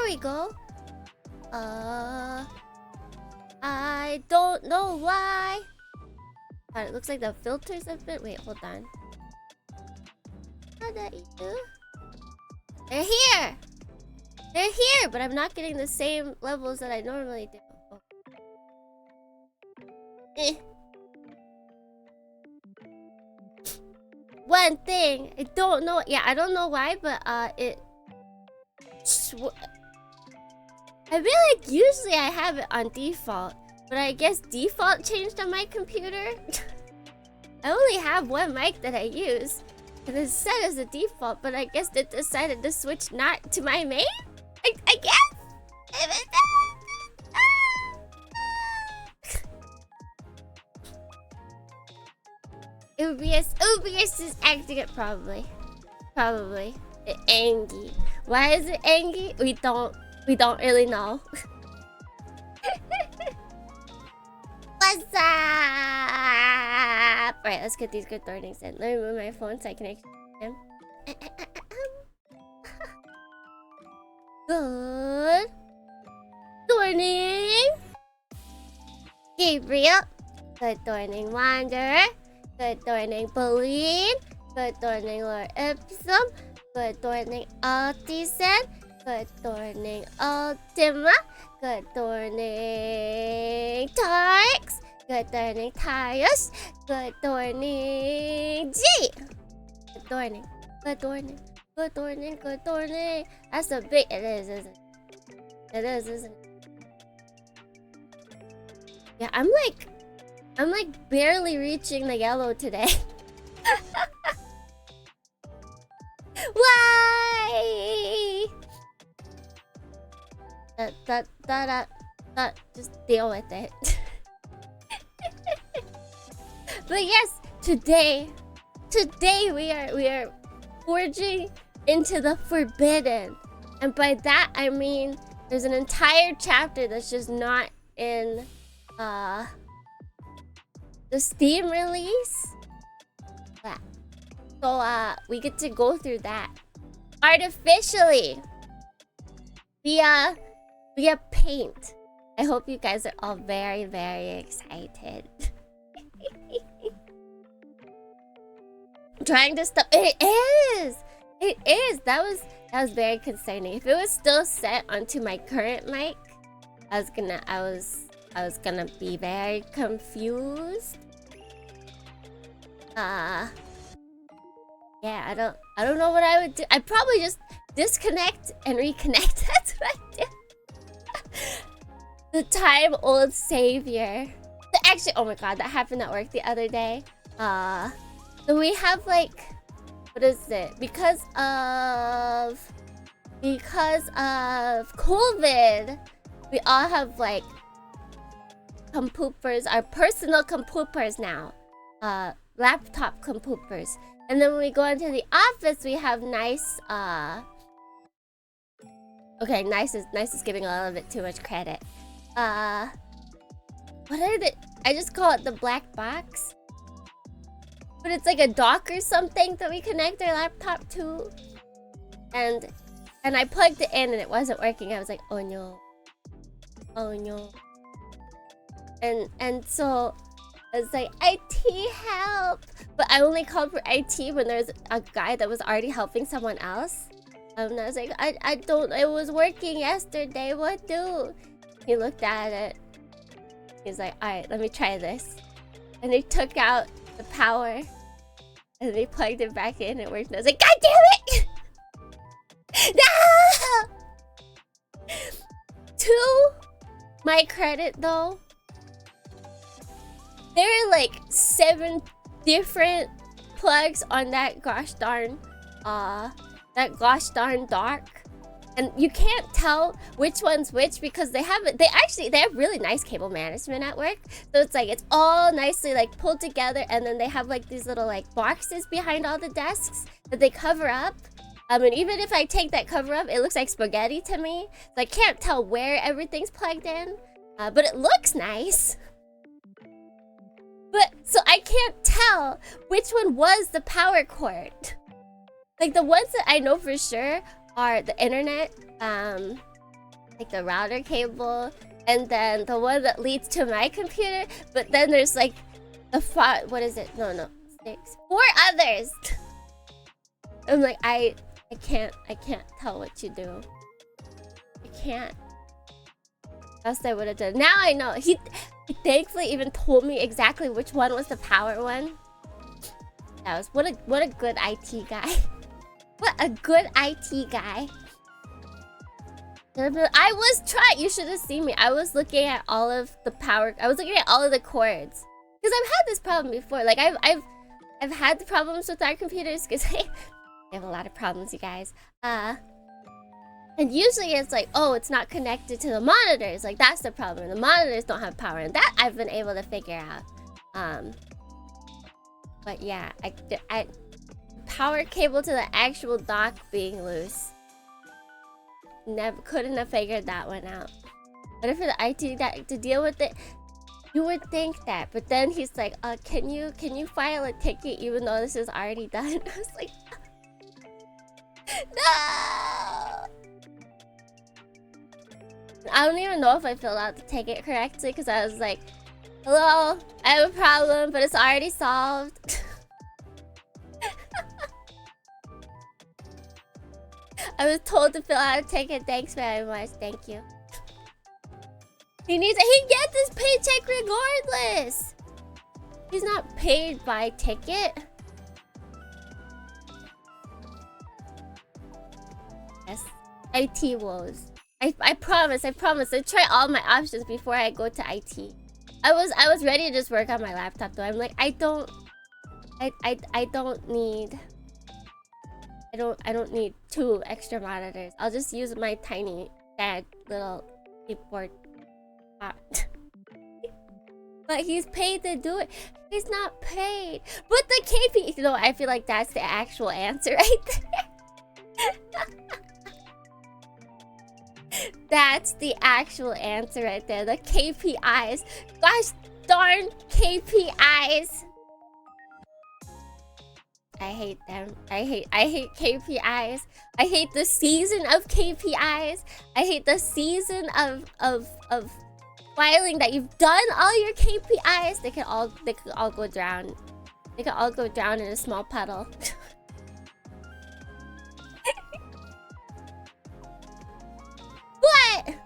we go. I don't know why. God, it looks like the filters have been. Wait, hold on. How did you do? They're here! They're here, but I'm not getting the same levels that I normally do. Oh. One thing, I don't know. Yeah, I don't know why, but it. I feel like usually I have it on default, but I guess default changed on my computer. I only have one mic that I use, and it's set as a default, but I guess it decided to switch not to my main? I guess? OBS is acting it probably. Probably. Angie. Why is it Angie? We don't really know. What's up? Alright, let's get these good Dohrniis in. Let me move my phone so I can actually see them. Good Dohrnii. Gabriel. Good Dohrnii Wanderer. Good Dohrnii Boleen. Good Dohrnii Lord Ipsum. Good Dohrnii Altisen. Good Dohrnii Ultima. Good Dohrnii Tarks. Good Dohrnii Tarius. Good Dohrnii G. Good Dohrnii. Good Dohrnii. Good Dohrnii. Good Dohrnii. That's a big. It is, isn't it? It is, isn't it? Yeah, I'm like barely reaching the yellow today. Why? Just deal with it. But yes, today we are forging into the forbidden, and by that I mean there's an entire chapter that's just not in the Steam release. So we get to go through that artificially via paint. I hope you guys are all very, very excited. Trying to stop. It is. That was very concerning. If it was still set onto my current mic, I was gonna be very confused. Yeah, I don't know what I would do. I'd probably just disconnect and reconnect. That's what I do. The time-old savior. Actually, oh my god, that happened at work the other day. So we have like, what is it? Because of COVID, we all have like compoopers, our personal compoopers now. Laptop compoopers. And then when we go into the office, we have nice, okay, nice is giving a little bit too much credit. What are the, I just call it the black box. But it's like a dock or something that we connect our laptop to. And I plugged it in and it wasn't working. I was like, oh no. Oh no. And so I was like, IT help! But I only called for IT when there's a guy that was already helping someone else. And I was like, I don't, it was working yesterday, what do? He looked at it. He's like, alright, let me try this. And he took out the power. And they plugged it back in and it worked. And I was like, God damn it! No! To my credit though, there are like 7 different plugs on that gosh darn dock, and you can't tell which one's which because they have really nice cable management at work. So it's like it's all nicely like pulled together, and then they have like these little like boxes behind all the desks that they cover up. And even if I take that cover up, it looks like spaghetti to me. So I can't tell where everything's plugged in, but it looks nice. But, so I can't tell which one was the power cord. Like the ones that I know for sure are the internet, like the router cable, and then the one that leads to my computer. But then there's like the what is it? No, 4 others. I'm like, I can't tell what you do. I can't. Else I would have done. Now I know. He thankfully even told me exactly which one was the power one. That was what a good IT guy. What a good IT guy. I was trying. You should have seen me. I was looking at all of the power. I was looking at all of the cords because I've had this problem before. Like I've had the problems with our computers because I have a lot of problems, you guys. And usually it's like, oh, it's not connected to the monitors. Like that's the problem. The monitors don't have power, and that I've been able to figure out. But yeah, I power cable to the actual dock being loose. Never couldn't have figured that one out. But for the IT that to deal with it, you would think that. But then he's like, can you file a ticket even though this is already done? I was like, no. I don't even know if I filled out the ticket correctly because I was like, hello, I have a problem, but it's already solved. I was told to fill out a ticket. Thanks very much. Thank you. He gets his paycheck regardless. He's not paid by ticket. Yes. IT woes. I promise. I try all my options before I go to IT. I was ready to just work on my laptop though. I'm like, I don't need 2 extra monitors. I'll just use my tiny sad little keyboard. But he's paid to do it. He's not paid. But the KP, I feel like that's the actual answer right there. That's the actual answer right there. The KPIs. Gosh darn KPIs. I hate them. I hate KPIs. I hate the season of KPIs. I hate the season of filing that you've done all your KPIs. They could all go drown. They could all go drown in a small puddle. What?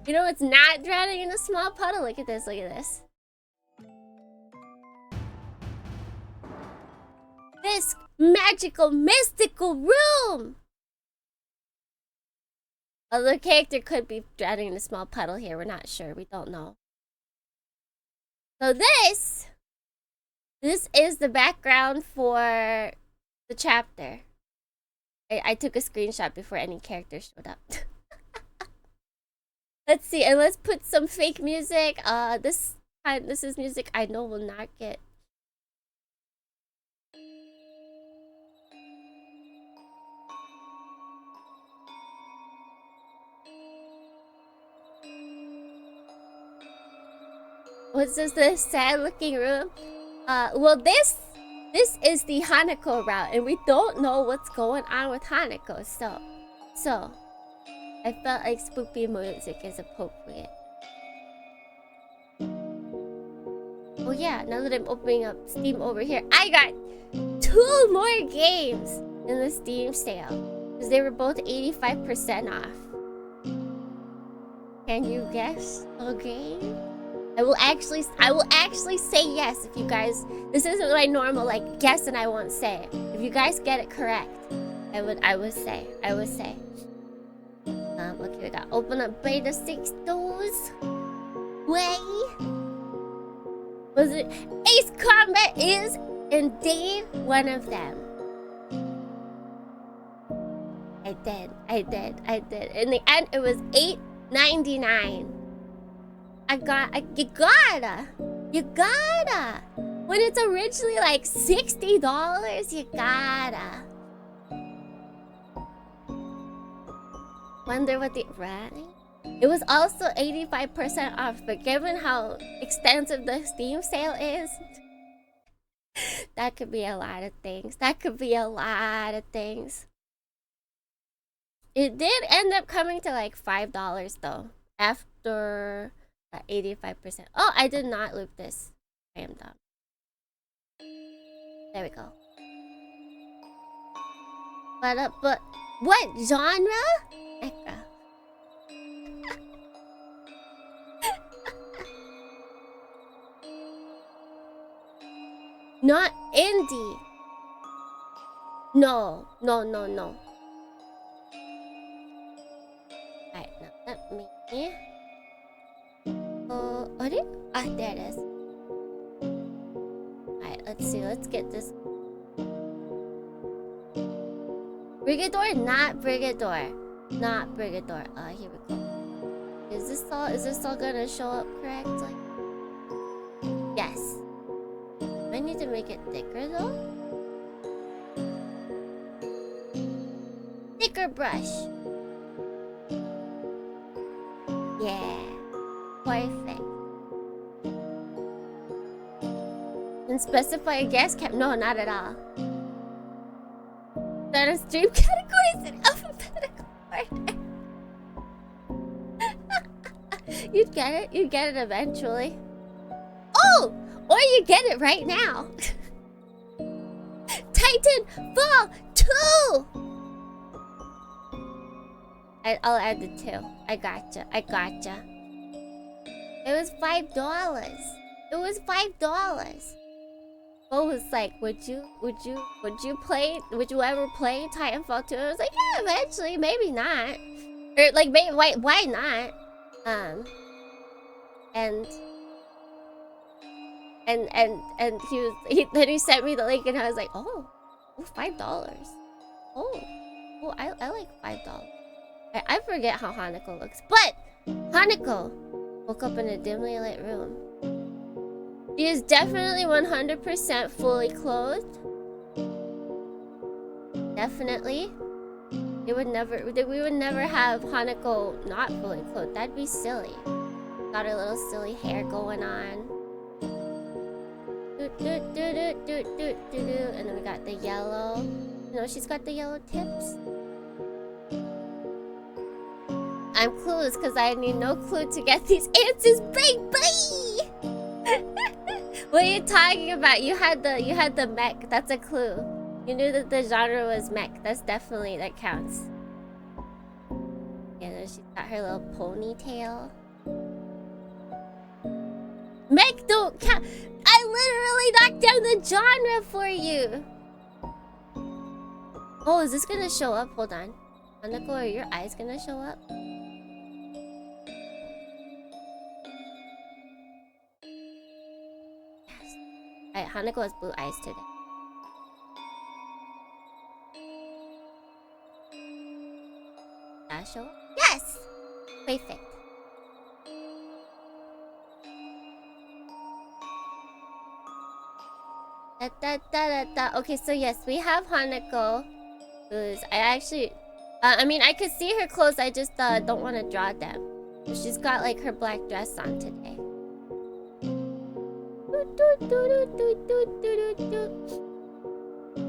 You know it's not drowning in a small puddle? Look at this, look at this. This magical, mystical room! Other character could be drowning in a small puddle here. We're not sure. We don't know. So this is the background for the chapter. I took a screenshot before any character showed up. Let's see, and let's put some fake music. This is music I know will not get. What's this sad looking room? Well this is the Hanako route, and we don't know what's going on with Hanako, so I felt like spooky music is appropriate. Oh yeah, now that I'm opening up Steam over here, I got 2 more games in the Steam sale because they were both 85% off. Can you guess a game? I will actually say yes if you guys. This isn't my normal like guess and I won't say. If you guys get it correct, I would say. Okay, we got open up Beta-Sixdouze. Way. Was it Ace Combat is indeed one of them. I did. In the end, it was $8.99. You gotta. When it's originally like $60, you gotta. Wonder what the right? It was also 85% off, but given how extensive the Steam sale is, that could be a lot of things. It did end up coming to like $5 though. After 85%. Oh, I did not loop this. I am dumb. There we go. But what genre? Mecha. Not indie. No. Alright, now let me. What it? Ah, there it is. Alright, let's see. Let's get this. Brigador, not Brigador. Not Brigador. Here we go. Is this all gonna show up correctly? Yes. I need to make it thicker though. Thicker brush. Yeah. Perfect. And specify a gas cap? No, not at all. That is stream categories in alphabetical order. You'd get it eventually. Oh! Or you get it right now. Titanfall 2! I'll add the 2. I gotcha. It was $5. It was $5. Bo was like, would you ever play Titanfall 2? I was like, yeah, eventually, maybe not. Or like, maybe why not? And he sent me the link and I was like, oh, $5. Oh, I like $5. I forget how Hanako looks, but Hanako woke up in a dimly lit room. She is definitely 100% fully clothed. Definitely. We would never have Hanako not fully clothed. That'd be silly. Got her little silly hair going on. And then we got the yellow. You know, she's got the yellow tips. I'm clueless because I need no clue to get these answers, baby! What are you talking about? You had the mech. That's a clue. You knew that the genre was mech. That counts. Yeah, then she's got her little ponytail. Mech don't count. I literally knocked down the genre for you. Oh, is this gonna show up? Hold on. Hanako, are your eyes gonna show up? Yes. Alright, Hanako has blue eyes today. That show up? Yes! Perfect. Okay, so yes, we have Hanako. Who's I actually I mean I could see her clothes, I just don't want to draw them. So she's got like her black dress on today.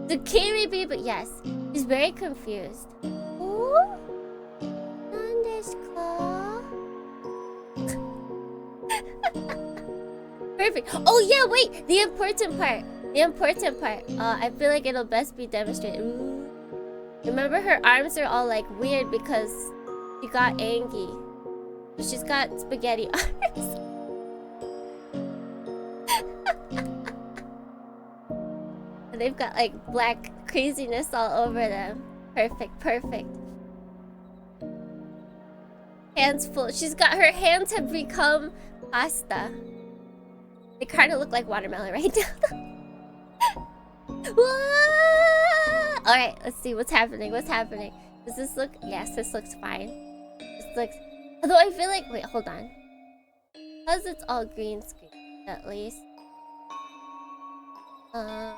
Tsukimi B, but yes, she's very confused. Oh, perfect. Oh yeah, wait, the important part. I feel like it'll best be demonstrated. Ooh. Remember, her arms are all like weird because she got angry. So she's got spaghetti arms. And they've got like black craziness all over them. Perfect. Hands full. She's got her hands have become pasta. They kind of look like watermelon right now. Alright, let's see what's happening. Does this look? Yes, this looks fine. This looks... Although I feel like... Wait, hold on. Because it's all green screen, at least. There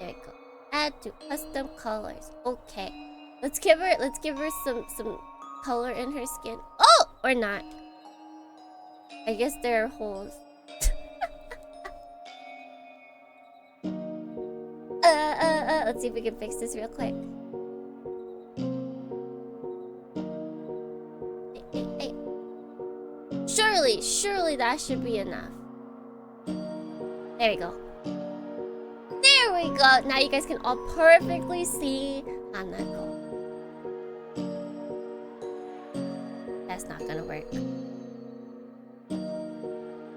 we go. Add to custom colors. Okay. Let's give her some color in her skin. Oh! Or not. I guess there are holes. Let's see if we can fix this real quick. Hey. Surely that should be enough. There we go. There we go. Now you guys can all perfectly see Hanako. That's not gonna work.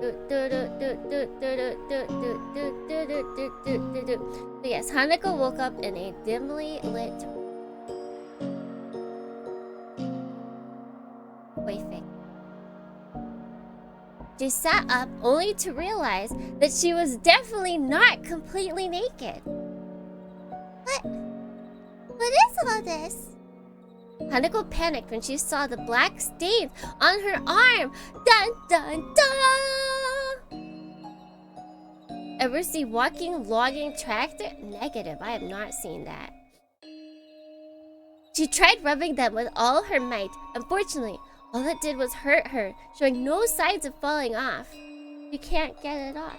So yes, Hanako woke up in a dimly lit wayfake. She sat up only to realize that she was definitely not completely naked. What is all this? Hanako panicked when she saw the black stains on her arm. Dun dun dun! Ever see walking logging tractor? Negative, I have not seen that. She tried rubbing them with all her might. Unfortunately, all it did was hurt her, showing no signs of falling off. You can't get it off.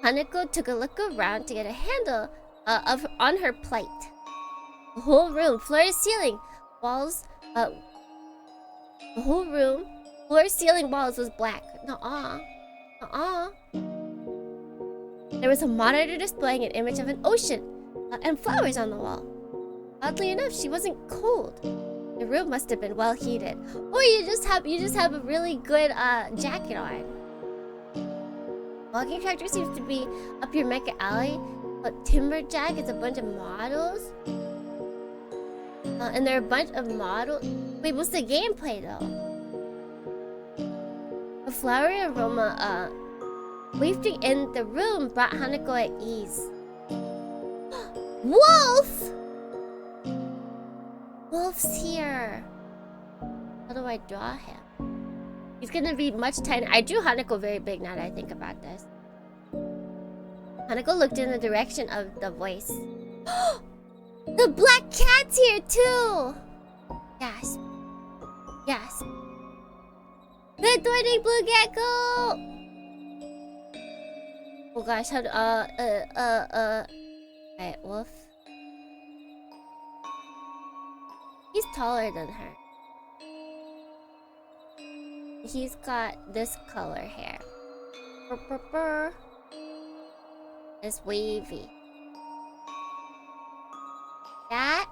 Hanako took a look around to get a handle on her plight. The whole room, floor to ceiling, walls, the whole room, floor, ceiling, walls was black. Nuh-uh. There was a monitor displaying an image of an ocean and flowers on the wall. Oddly enough, she wasn't cold. The room must have been well heated. Or you just have a really good jacket on. Walking tractor seems to be up your mecha alley, but Timberjack is a bunch of models. And there are a bunch of models. Wait, what's the gameplay though? A flowery aroma wafting in the room brought Hanako at ease. Wolf! Wolf's here. How do I draw him? He's gonna be much tinier. I drew Hanako very big now that I think about this. Hanako looked in the direction of the voice. The black cat's here too! Gasp. Gasp. Good morning, Blue Gecko! Oh gosh, how do, Alright, wolf. He's taller than her. He's got this color hair. It's wavy. Yeah.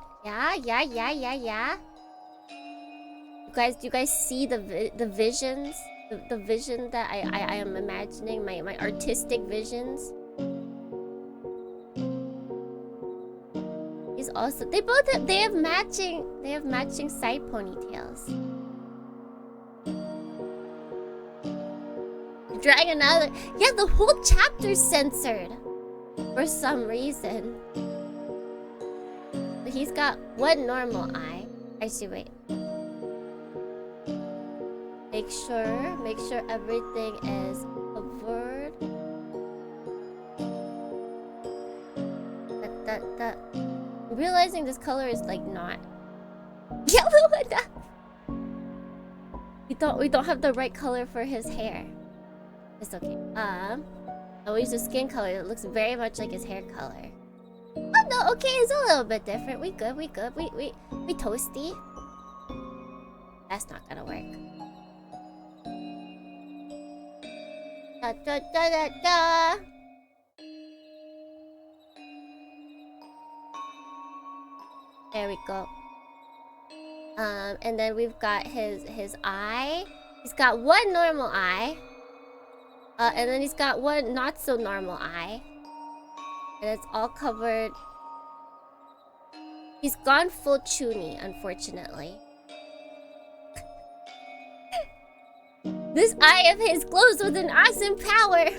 Do you guys see the visions? The vision that I am imagining, my artistic visions. He's also they have matching side ponytails. Drag another. Yeah, the whole chapter's censored for some reason. But he's got one normal eye. I see. Wait. Make sure everything is covered. I'm realizing this color is like not yellow enough. We don't have the right color for his hair. It's okay. I'll use the skin color that looks very much like his hair color. Oh no, okay, it's a little bit different. We good. We toasty. That's not gonna work. Da. There we go. And then we've got his eye. He's got one normal eye. And then he's got one not so normal eye. And it's all covered. He's gone full Chuni, unfortunately. This eye of his glows with an awesome power.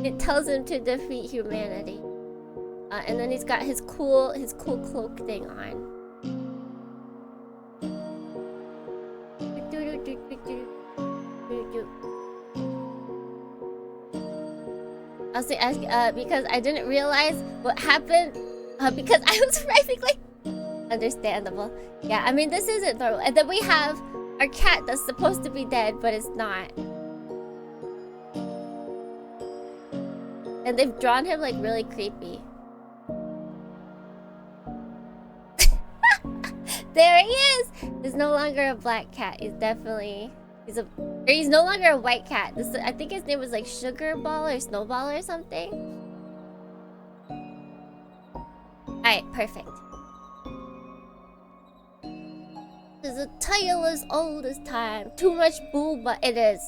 It tells him to defeat humanity. And then he's got his cool cloak thing on. I'll say because I didn't realize what happened because I was writing like understandable. Yeah, I mean this isn't normal. And then we have our cat that's supposed to be dead, but it's not. And they've drawn him like really creepy. There he is! He's no longer a black cat. He's definitely... He's no longer a white cat. I think his name was like Sugar Ball or Snowball or something. Alright, perfect. There's a tale as old as time. Too much boo, but it is.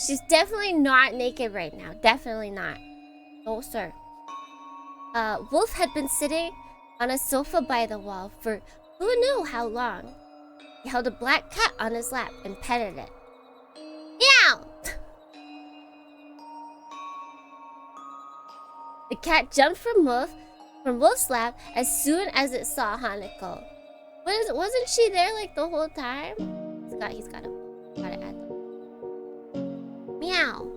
She's definitely not naked right now. Definitely not. No, sir. Wolf had been sitting on a sofa by the wall for who knew how long. He held a black cat on his lap and petted it. Meow! The cat jumped from Wolf's lap as soon as it saw Hanako. Wasn't she there like the whole time? He's gotta add them. Meow.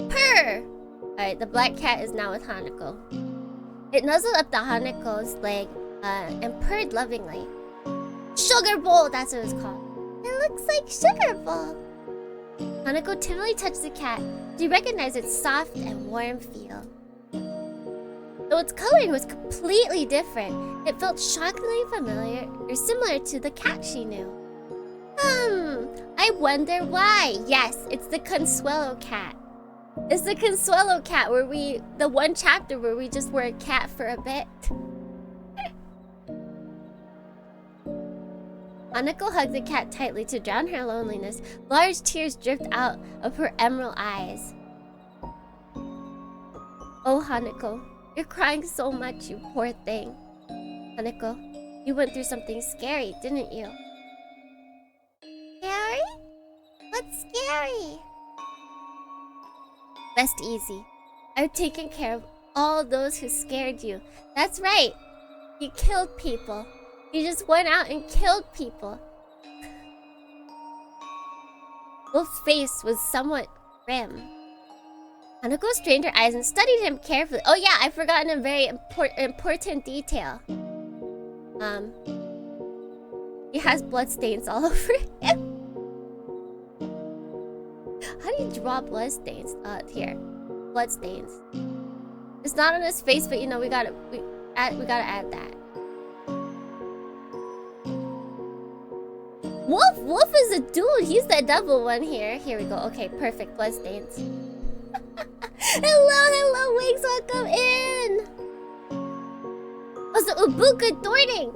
Purr! Alright, the black cat is now with Hanako. It nuzzled up to Hanako's leg and purred lovingly. Sugar Bowl, that's what it's called. It looks like Sugar Bowl. Hanako timidly touched the cat. She recognized its soft and warm feel. Though its coloring was completely different, it felt shockingly familiar or similar to the cat she knew. I wonder why. Yes, it's the Consuelo cat. It's the Consuelo cat where the one chapter where we just were a cat for a bit. Hanako hugged the cat tightly to drown her loneliness. Large tears dripped out of her emerald eyes. Oh, Hanako, you're crying so much, you poor thing. Hanako, you went through something scary, didn't you? Scary? What's scary? Rest easy. I've taken care of all those who scared you. That's right. You killed people. You just went out and killed people. Wolf's face was somewhat grim. Hanako strained her eyes and studied him carefully. Oh yeah, I've forgotten a very important detail. He has bloodstains all over him. How do you draw bloodstains? Here. Bloodstains. It's not on his face, but you know, we gotta add that. Wolf is a dude. He's the double one here. Here we go. Okay, perfect. Bloodstains. Hello, Wings. Welcome in. Oh, so Ubuka Dohrnii.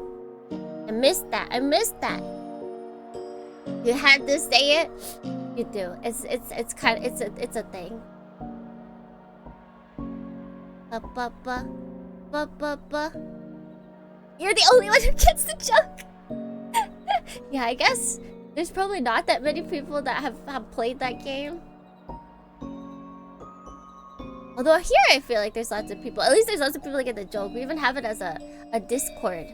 I missed that. You had to say it. You do. It's a thing. You're the only one who gets the joke. Yeah, I guess there's probably not that many people that have played that game. Although here I feel like there's lots of people. At least there's lots of people that get the joke. We even have it as a Discord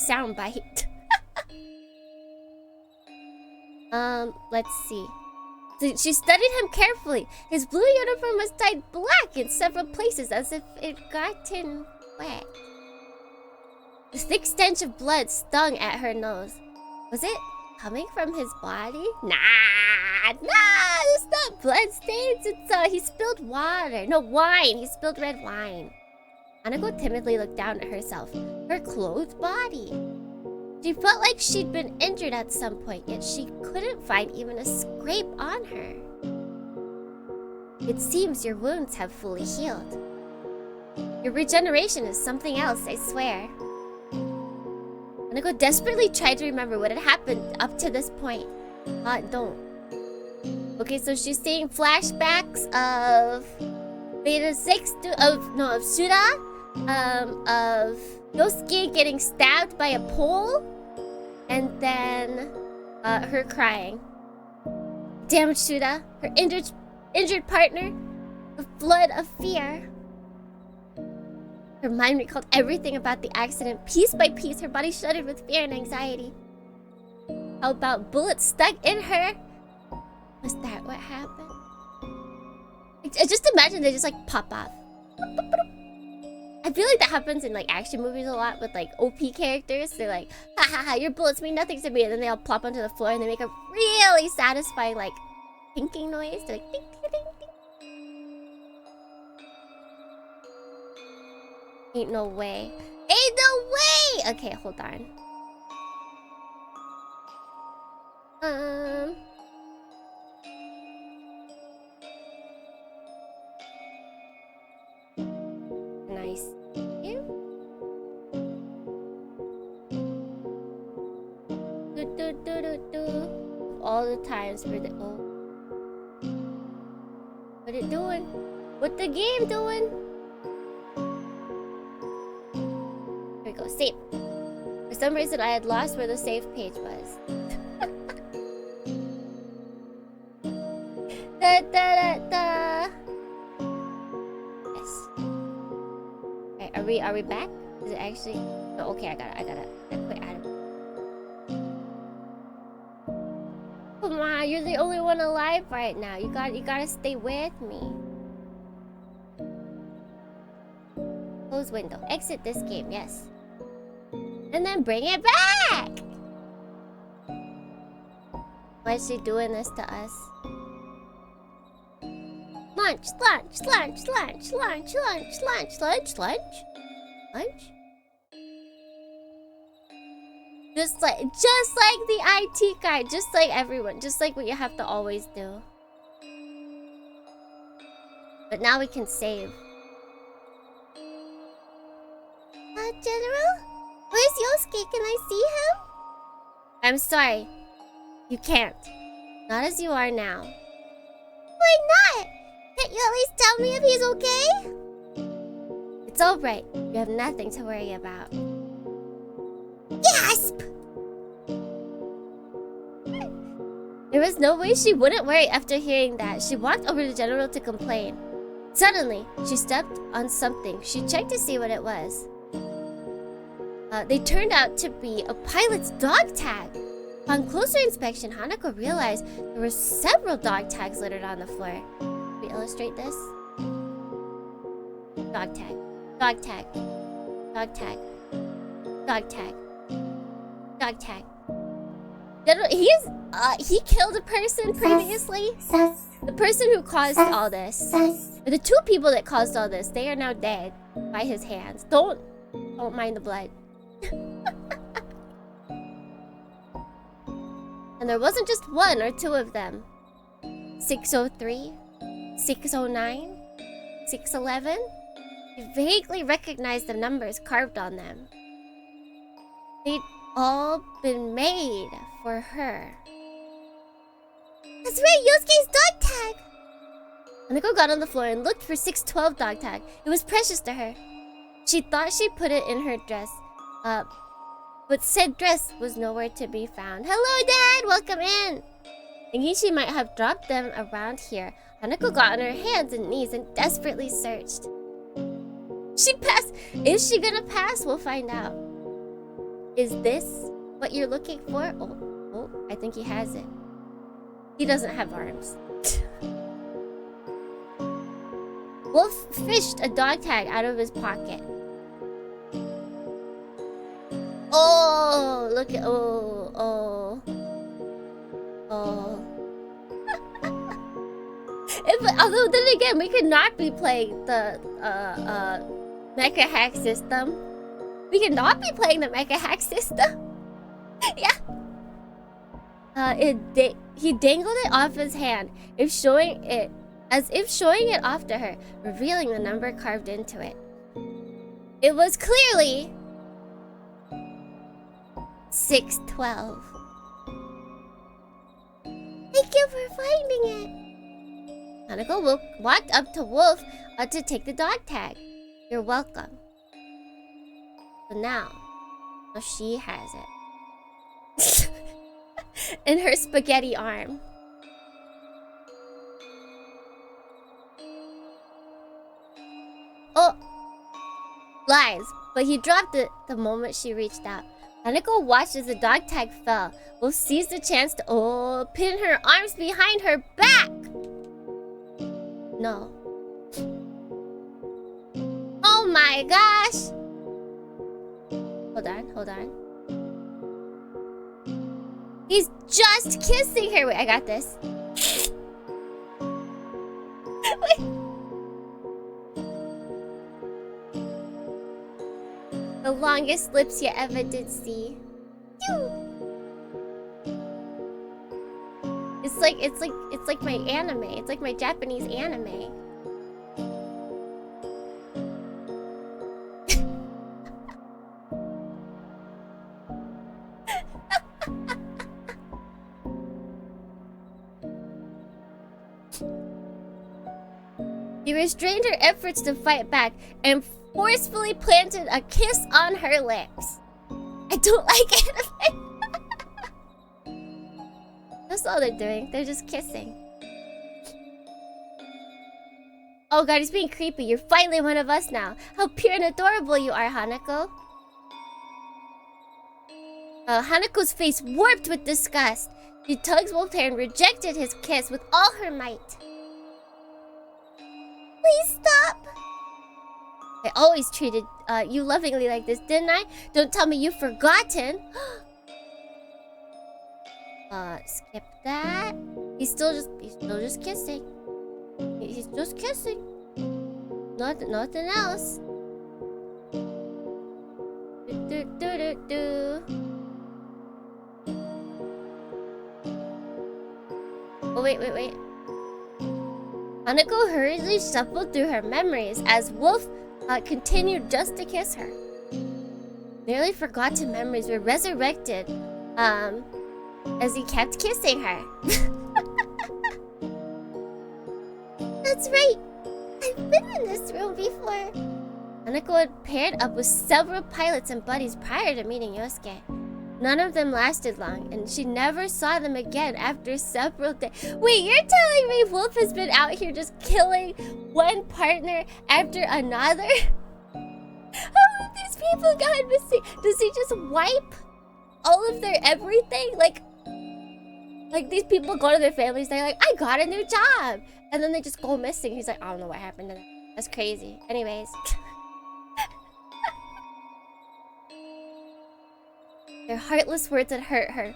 soundbite. Let's see. So she studied him carefully. His blue uniform was dyed black in several places as if it gotten wet. The thick stench of blood stung at her nose. Was it coming from his body? Nah, it's not blood stains. It's he spilled water. No, wine. He spilled red wine. Hanako timidly looked down at herself, her clothed body. She felt like she'd been injured at some point, yet she couldn't find even a scrape on her. It seems your wounds have fully healed. Your regeneration is something else, I swear. Hanako desperately tried to remember what had happened up to this point. Don't. Okay, so she's seeing flashbacks of Beta-Sixdouze, of Suda, of Yosuke getting stabbed by a pole, and then her crying. Damn it, Suda, her injured partner, a flood of fear. Her mind recalled everything about the accident. Piece by piece, her body shuddered with fear and anxiety. How about bullets stuck in her? Was that what happened? I just imagine they just like pop off. I feel like that happens in like action movies a lot with like OP characters. They're like, ha ha ha, your bullets mean nothing to me. And then they all plop onto the floor and they make a really satisfying like Thinking noise. They're like ding, ding, ding, ding. Ain't no way. Ain't no way! Okay, hold on. Nice. Here. All the times for the what it doing? What the game doing? Here we go. Save. For some reason, I had lost where the save page was. Da, da, da, da. Yes. Alright, are we back? Is it actually? No, okay, I gotta quit Adam. Come on, you're the only one alive right now. You gotta stay with me. Close window. Exit this game, yes. And then bring it back! Why is she doing this to us? Lunch, lunch, lunch, lunch, lunch, lunch, lunch, lunch, lunch, lunch. Just like the IT guy, just like everyone, just like what you have to always do. But now we can save. General? Where's Yosuke? Can I see him? I'm sorry. You can't. Not as you are now. Why not? Can't you at least tell me if he's okay? It's alright. You have nothing to worry about. Gasp! There was no way she wouldn't worry after hearing that. She walked over to the general to complain. Suddenly, she stepped on something. She checked to see what it was. They turned out to be a pilot's dog tag. On closer inspection, Hanako realized there were several dog tags littered on the floor. Can we illustrate this? Dog tag. Dog tag. Dog tag. Dog tag. Dog tag. He killed a person previously. The person who caused all this. The two people that caused all this, they are now dead by his hands. Don't mind the blood. And there wasn't just one or two of them. 603, 609, 611. He vaguely recognized the numbers carved on them. They'd all been made for her. That's right, Yosuke's dog tag! Hanako got on the floor and looked for 612 dog tag. It was precious to her. She thought she put it in her dress. But said dress was nowhere to be found. Hello, Dad! Welcome in! Thinking she might have dropped them around here, Hanako got on her hands and knees and desperately searched. She passed! Is she gonna pass? We'll find out. Is this what you're looking for? Oh, I think he has it. He doesn't have arms. Wolf fished a dog tag out of his pocket. Oh, look at oh. Although then again, we could not be playing the mecha hack system. We could not be playing the mecha hack system. Yeah. He dangled it off his hand, as if showing it off to her, revealing the number carved into it. It was clearly 612. Thank you for finding it. Hanako walked up to Wolf to take the dog tag. You're welcome. So now she has it. In her spaghetti arm. Oh! Lies, but he dropped it the moment she reached out. Hanako watched as the dog tag fell. Wolf seized the chance to pin her arms behind her back. No. Oh my gosh! Hold on. He's just kissing her. Wait, I got this. longest lips you ever did see. It's like my anime. It's like my Japanese anime. He restrained her efforts to fight back and forcefully planted a kiss on her lips. I don't like anime. That's all they're doing. They're just kissing. Oh god, he's being creepy. You're finally one of us now. How pure and adorable you are, Hanako. Hanako's face warped with disgust. She tugged Wolf's hair and rejected his kiss with all her might. Please stop. I always treated you lovingly like this, didn't I? Don't tell me you've forgotten. Skip that. He's still just kissing. He's just kissing. Nothing else. Oh, wait. Hanako hurriedly shuffled through her memories as Wolf continued just to kiss her. Nearly forgotten memories were resurrected as he kept kissing her. That's right. I've been in this room before. Hanako had paired up with several pilots and buddies prior to meeting Yosuke. None of them lasted long, and she never saw them again after several days. Wait, you're telling me Wolf has been out here just killing one partner after another? How have these people gone missing? Does he just wipe all of their everything? Like these people go to their families, they're like, I got a new job. And then they just go missing. He's like, I don't know what happened to them. That's crazy. Anyways. Their heartless words had hurt her.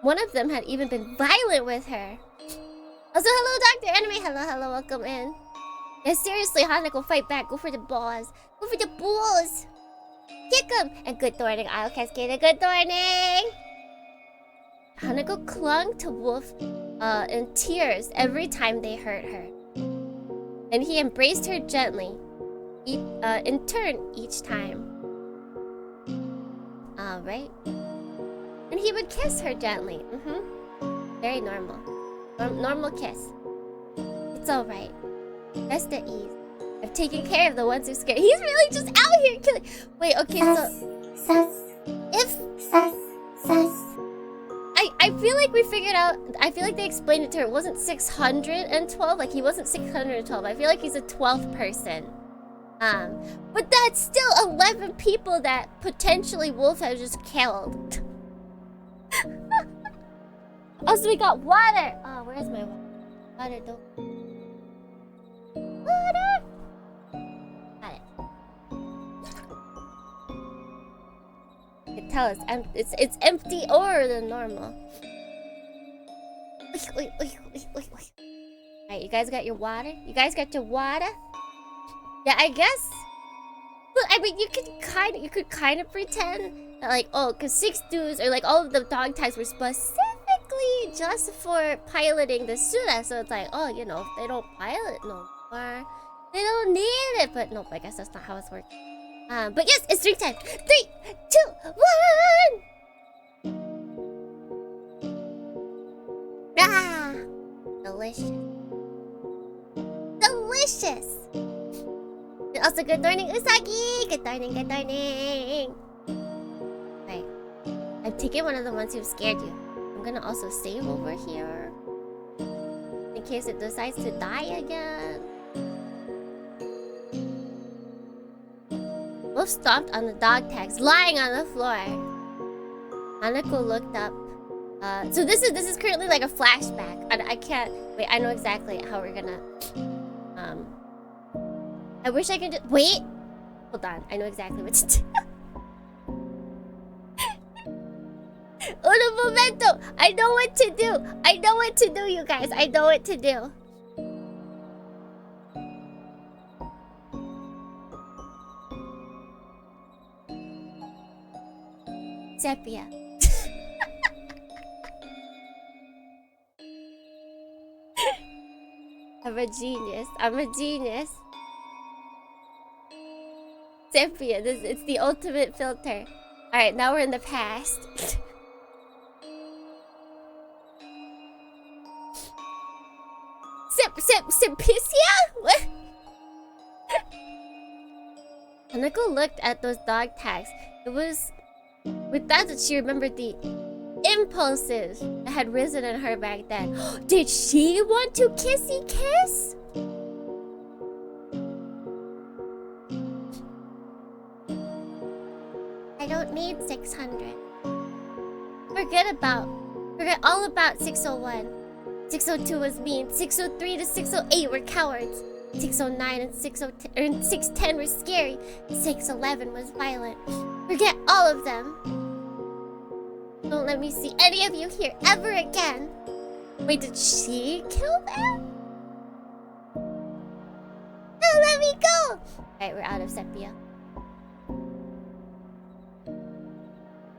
One of them had even been violent with her. Also, hello, Dr. Anime. Hello, welcome in. Yeah, seriously, Hanako, fight back. Go for the balls. Go for the balls. Kick him. And good Dohrnii. I'll cascade a good Dohrnii. Hanako clung to Wolf in tears every time they hurt her. And he embraced her gently, in turn each time. Alright. And he would kiss her gently. Very normal. Normal kiss. It's alright. Rest at ease. I've taken care of the ones who scared. He's really just out here killing. Wait, okay, I feel like we figured out. I feel like they explained it to her. It wasn't 612. Like, he wasn't 612. I feel like he's a 12th person. But that's still 11 people that potentially Wolf has just killed. Also, we got water. Oh, where's my water? Water, don't. Water. Got it. You can tell it's empty or than normal. Alright, you guys got your water? You guys got your water? Yeah, I guess. Well, I mean, you could kind of pretend that, like, oh, because Sixdouze or like all of the dog tags were specifically just for piloting the suit. So it's like, oh, you know, if they don't pilot no more, they don't need it. But nope, I guess that's not how it's working. But yes, it's drink time. 3, 2, 1. Ah, delicious. Delicious. And also, good Dohrnii, Usagi. Good Dohrnii. Right. I've taken one of the ones who scared you. I'm gonna also save over here in case it decides to die again. Wolf stomped on the dog tags lying on the floor. Hanako looked up. So this is currently like a flashback. I can't wait. I know exactly how we're gonna. I wish I could just wait. Hold on. I know exactly what to do. Uno momento. I know what to do, you guys. I know what to do. Sepia. I'm a genius. I'm a genius. Sepia, it's the ultimate filter. Alright, now we're in the past. Sepisia? What? Hanako looked at those dog tags. It was with that she remembered the impulses that had risen in her back then. Did she want to kissy kiss? I don't need 600. Forget all about 601. 602 was mean. 603 to 608 were cowards. 609 and 610 were scary. 611 was violent. Forget all of them. Don't let me see any of you here ever again. Wait, did she kill them? Don't let me go! Alright, we're out of sepia.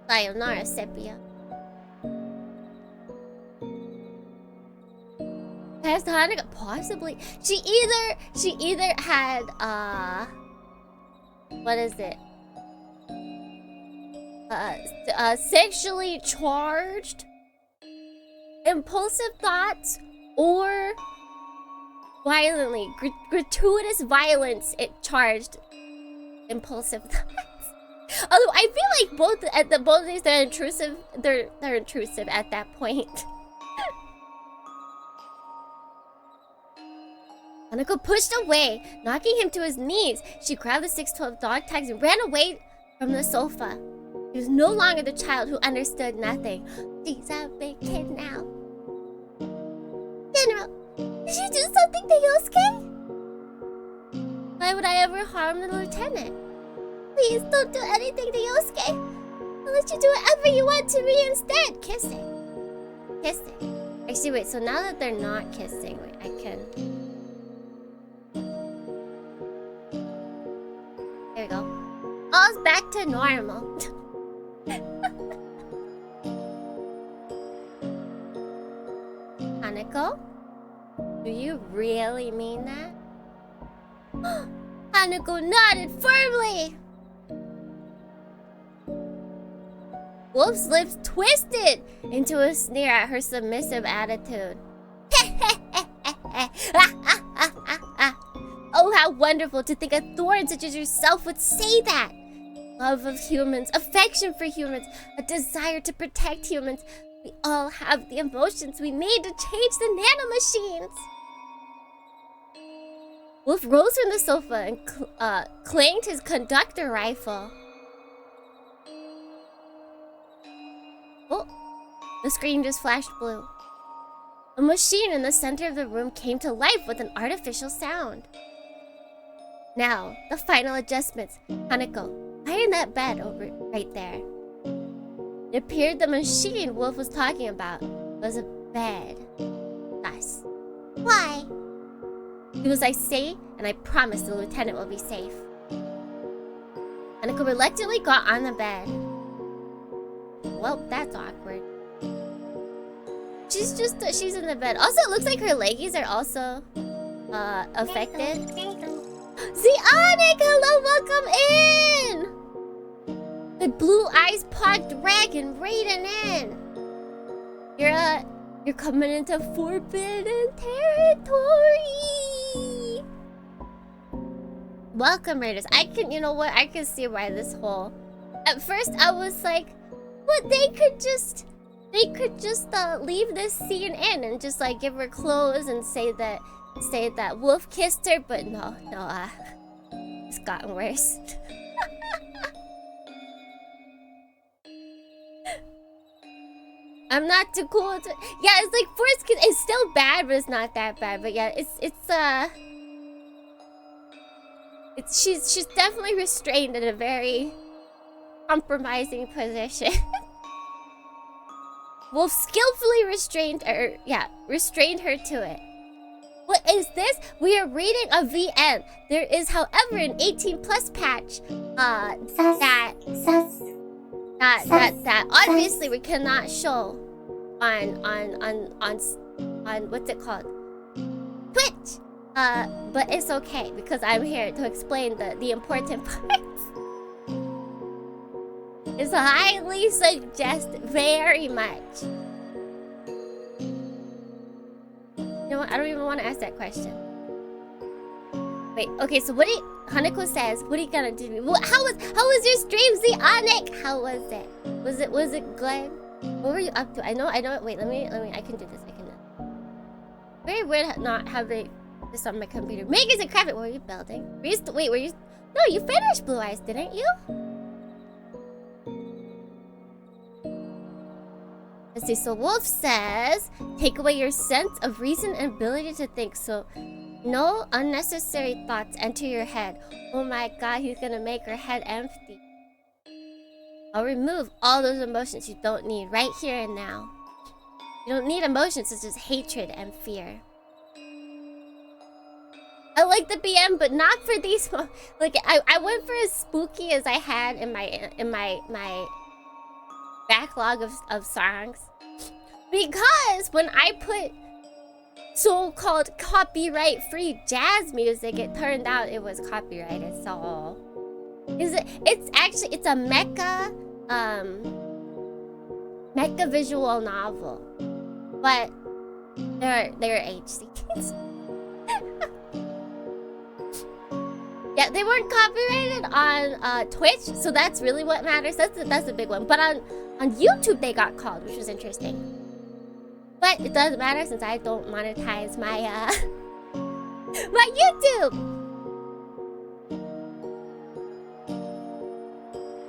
Sayonara, sepia. Has Hanako possibly? She either had what is it? Sexually charged impulsive thoughts, or violently gratuitous violence it charged impulsive thoughts. Although I feel like both of these are intrusive. They're intrusive at that point. Hanako pushed away, knocking him to his knees. She grabbed the 612 dog tags and ran away from the sofa. She was no longer the child who understood nothing. She's a big kid now. General, did you do something to Yosuke? Why would I ever harm the lieutenant? Please don't do anything to Yosuke. I'll let you do whatever you want to me instead. Kissing. Kissing. Actually, wait, so now that they're not kissing, wait, I can... There we go. All's back to normal. Hanako? Do you really mean that? Hanako nodded firmly! Wolf's lips twisted into a sneer at her submissive attitude. Oh, how wonderful to think a thorn such as yourself would say that! Love of humans, affection for humans, a desire to protect humans. We all have the emotions we need to change the nanomachines. Wolf rose from the sofa and clanged his conductor rifle. Oh, the screen just flashed blue. A machine in the center of the room came to life with an artificial sound. Now, the final adjustments. Hanako, lie in that bed over right there. It appeared the machine Wolf was talking about was a bed. Thus. Why? Because I say, and I promise the lieutenant will be safe. Hanako reluctantly got on the bed. Well, that's awkward. She's in the bed. Also, it looks like her leggies are also affected. Zionic, hello, welcome in! The blue eyes pod dragon raiding in. You're coming into forbidden territory. Welcome, raiders. You know what? I can see why this whole. At first, I was like, what? They could just leave this scene in and just like give her clothes and say that Wolf kissed her, but no, it's gotten worse. I'm not too cool to... Yeah, it's like forced kiss. It's still bad, but it's not that bad. But yeah, she's definitely restrained in a very compromising position. Wolf skillfully restrained her to it. What is this? We are reading a VN. There is, however, an 18+ patch. that obviously we cannot show on what's it called? Twitch. But it's okay because I'm here to explain the important parts. It's highly suggest very much. You know what? I don't even want to ask that question. Wait, okay, so Hanako says, what are you gonna do? How was your stream, Zeonic? How was it? Was it good? What were you up to? I know, wait, let me, I can do this, Very weird not having this on my computer. Megas and Craft, what were you building? No, you finished Blue Eyes, didn't you? Let's see, so Wolf says, take away your sense of reason and ability to think, so no unnecessary thoughts enter your head. Oh my god, he's gonna make her head empty. I'll remove all those emotions you don't need right here and now. You don't need emotions such as hatred and fear. I like the BM, but not for these. Like I went for as spooky as I had in my backlog of songs, because when I put so-called copyright-free jazz music, it turned out it was copyrighted. So it's a mecha visual novel, but they're HCs. Yeah, they weren't copyrighted on Twitch, so that's really what matters. That's a big one. But on YouTube they got called, which was interesting. But it doesn't matter since I don't monetize my my YouTube.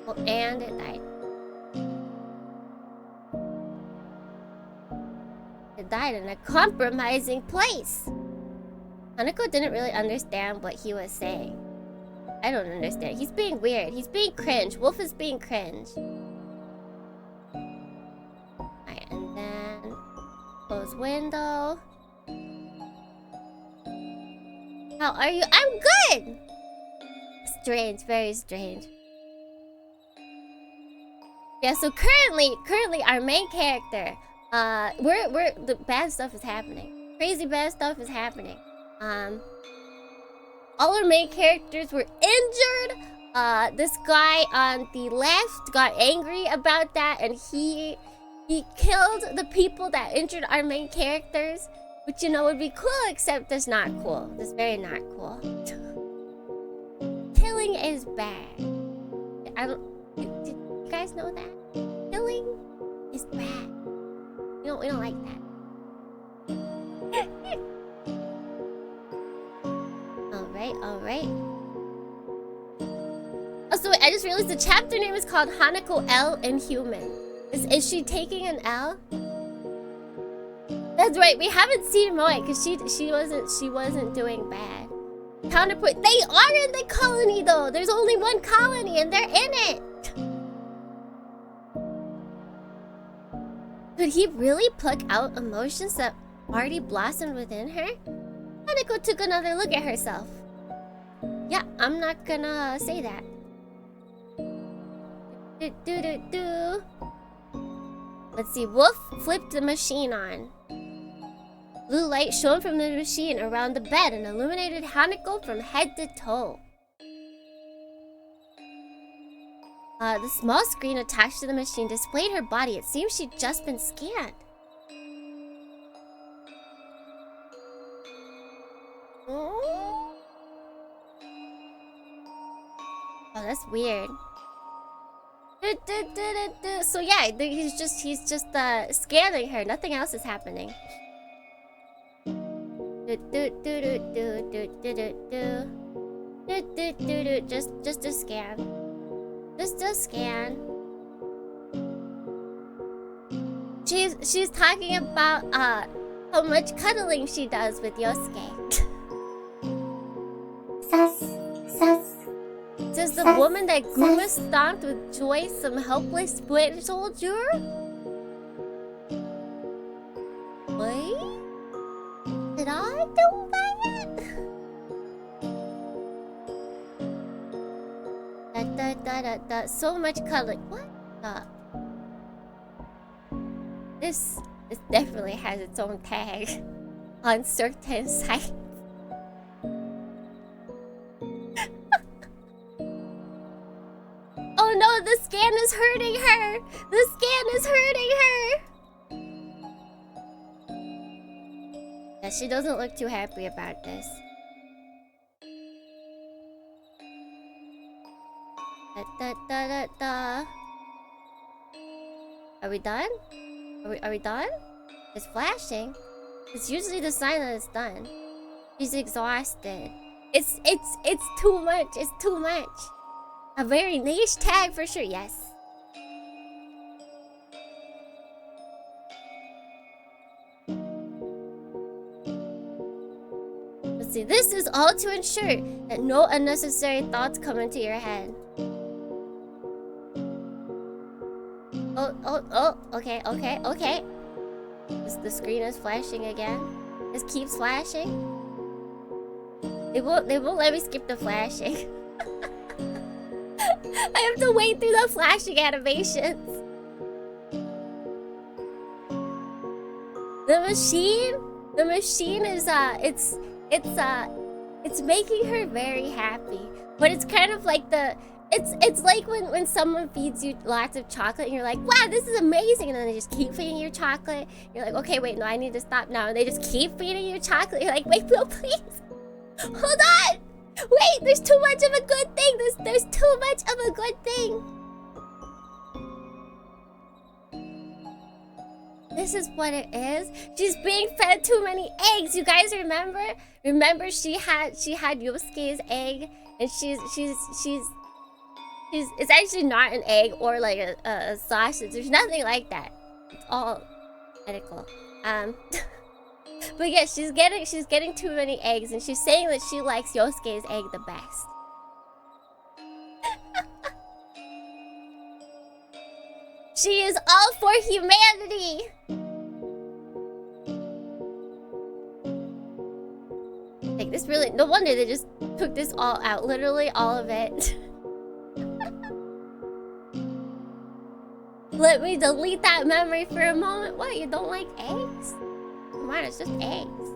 Oh, and it died. It died in a compromising place. Hanako didn't really understand what he was saying. I don't understand. He's being weird. He's being cringe. Wolf is being cringe. Alright, and then close window. How are you? I'm good! Strange, very strange. Yeah, so currently our main character, we're the bad stuff is happening. Crazy bad stuff is happening. All our main characters were injured. This guy on the left got angry about that, and he killed the people that injured our main characters, which, you know, would be cool, except that's not cool. That's very not cool. Killing is bad. Did you guys know that? Killing is bad. We don't like that. Alright. Oh, so wait, I just realized the chapter name is called Hanako L and Human. Is she taking an L? That's right, we haven't seen Moe because she wasn't doing bad. Counterpoint, they are in the colony though. There's only one colony and they're in it. Could he really pluck out emotions that already blossomed within her? Hanako took another look at herself. Yeah, I'm not gonna say that. Let's see, Wolf flipped the machine on. Blue light shone from the machine around the bed and illuminated Hanako from head to toe. The small screen attached to the machine displayed her body. It seems she'd just been scanned. Oh, that's weird. So yeah, he's just scanning her. Nothing else is happening. Just a scan. Just a scan. She's talking about how much cuddling she does with Yosuke. Says the woman that Guma stomped with joy, some helpless foot soldier? Wait? Did I do that? So much cuddling. What? Uh, this definitely has its own tag on certain sites. Oh no, the scan is hurting her! The scan is hurting her! Yeah, she doesn't look too happy about this. Are we done? Are we done? It's flashing. It's usually the sign that it's done. She's exhausted. It's too much. It's too much. A very niche tag for sure. Yes. Let's see. This is all to ensure that no unnecessary thoughts come into your head. Oh. Okay. The screen is flashing again. This keeps flashing. They won't let me skip the flashing. I have to wait through the flashing animations. The machine is it's making her very happy. But it's kind of like it's like when someone feeds you lots of chocolate and you're like, wow, this is amazing, and then they just keep feeding you chocolate. You're like, okay, wait, no, I need to stop now. And they just keep feeding you chocolate. You're like, wait, no, please. Hold on! Wait, there's too much of a good thing. There's too much of a good thing. This is what it is. She's being fed too many eggs. You guys remember? Remember she had Yosuke's egg, and it's actually not an egg or like a sausage. There's nothing like that. It's all medical. But yeah, she's getting too many eggs, and she's saying that she likes Yosuke's egg the best. She is all for humanity. Like this really, no wonder they just took this all out. Literally all of it. Let me delete that memory for a moment. What, you don't like eggs? Come on, it's just eggs.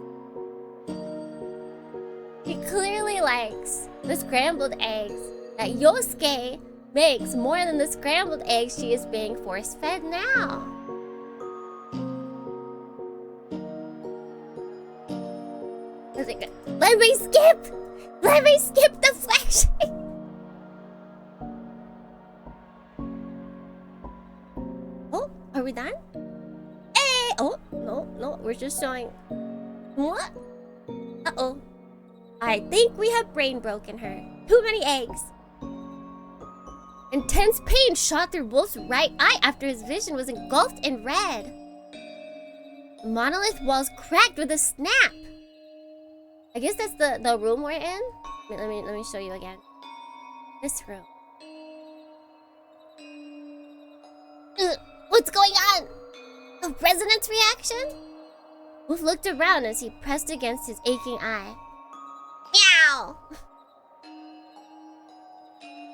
He clearly likes the scrambled eggs that Yosuke makes more than the scrambled eggs she is being force-fed now. Let me skip! Let me skip the flashing! Oh, are we done? Hey! Oh, no, we're just showing... What? Uh-oh. I think we have brain broken her. Too many eggs. Intense pain shot through Wolf's right eye after his vision was engulfed in red. The monolith walls cracked with a snap. I guess that's the room we're in. Let me show you again. This room. What's going on? A resonance reaction? Wolf looked around as he pressed against his aching eye. Meow!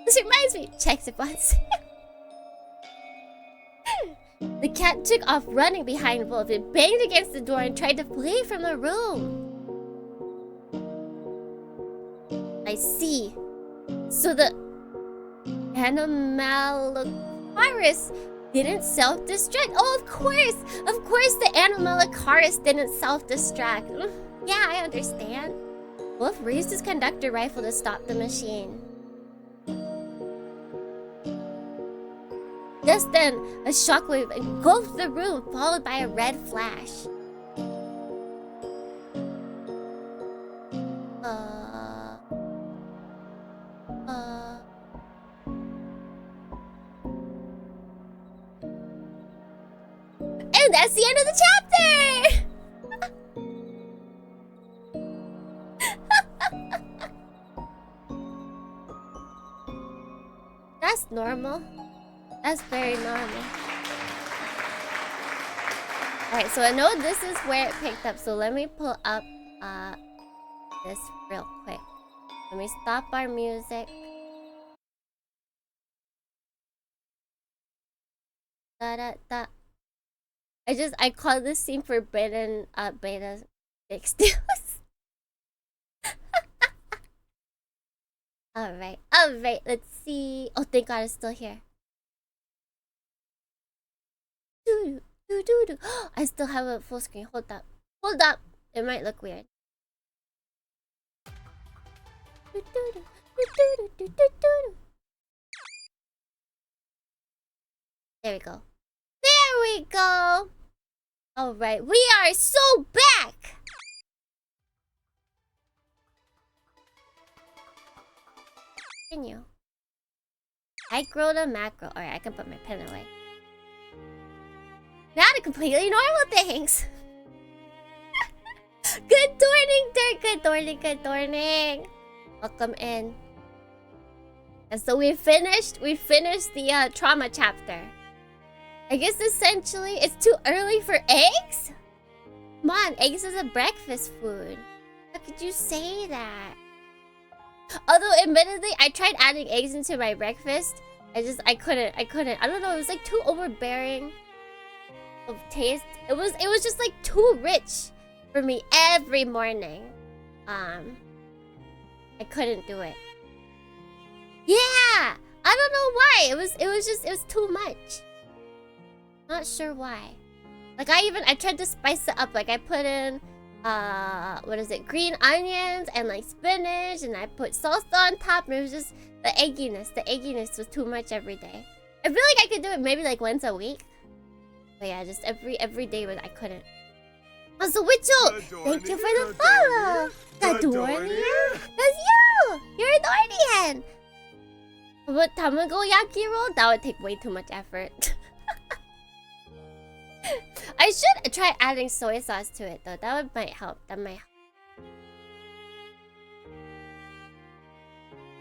This reminds me. Checks it once. The cat took off running behind Wolf. It banged against the door and tried to flee from the room. I see. So the Animalicaris didn't self-destruct. Oh, of course the Animalicaris didn't self-destruct. Yeah, I understand. Wolf raised his conductor rifle to stop the machine. Just then, a shockwave engulfed the room, followed by a red flash. And that's the end of the chapter! That's normal. That's very normal. Alright, so I know this is where it picked up, so let me pull up this real quick. Let me stop our music. Da da da. I call this scene forbidden Beta-Sixdouze. Alright, let's see. Oh, thank God it's still here. I still have a full screen. Hold up. It might look weird. There we go. Alright, we are so back! Continue. Micro to macro. Alright, I can put my pen away. Now to completely normal things. Good morning, Dirk. Good morning. Welcome in. And so we finished the trauma chapter. I guess essentially it's too early for eggs? Come on, eggs is a breakfast food. How could you say that? Although admittedly, I tried adding eggs into my breakfast. I couldn't. I don't know, it was like too overbearing of taste. It was just like too rich for me every morning. I couldn't do it. Yeah! I don't know why. It was too much. Not sure why. Like I tried to spice it up. Like I put in green onions and like spinach, and I put salsa on top, and it was just the egginess was too much every day. I feel like I could do it maybe like once a week. But yeah, just every day I couldn't. Oh, so Witchel, thank you for the follow. Dohrnii? That's you! You're a Dohrnii. But tamagoyaki roll? That would take way too much effort. I should try adding soy sauce to it though. Might help.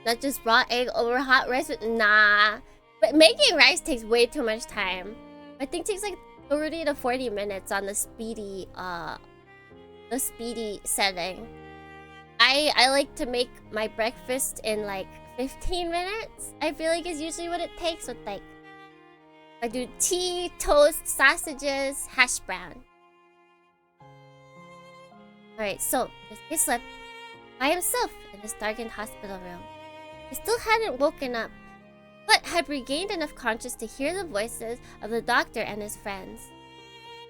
Not just raw egg over hot rice with nah. But making rice takes way too much time. I think it takes like 30 to 40 minutes on the speedy setting. I like to make my breakfast in like 15 minutes. I feel like is usually what it takes with like I do tea, toast, sausages, hash brown. Alright, so he slept by himself in his darkened hospital room. He still hadn't woken up, but had regained enough conscience to hear the voices of the doctor and his friends.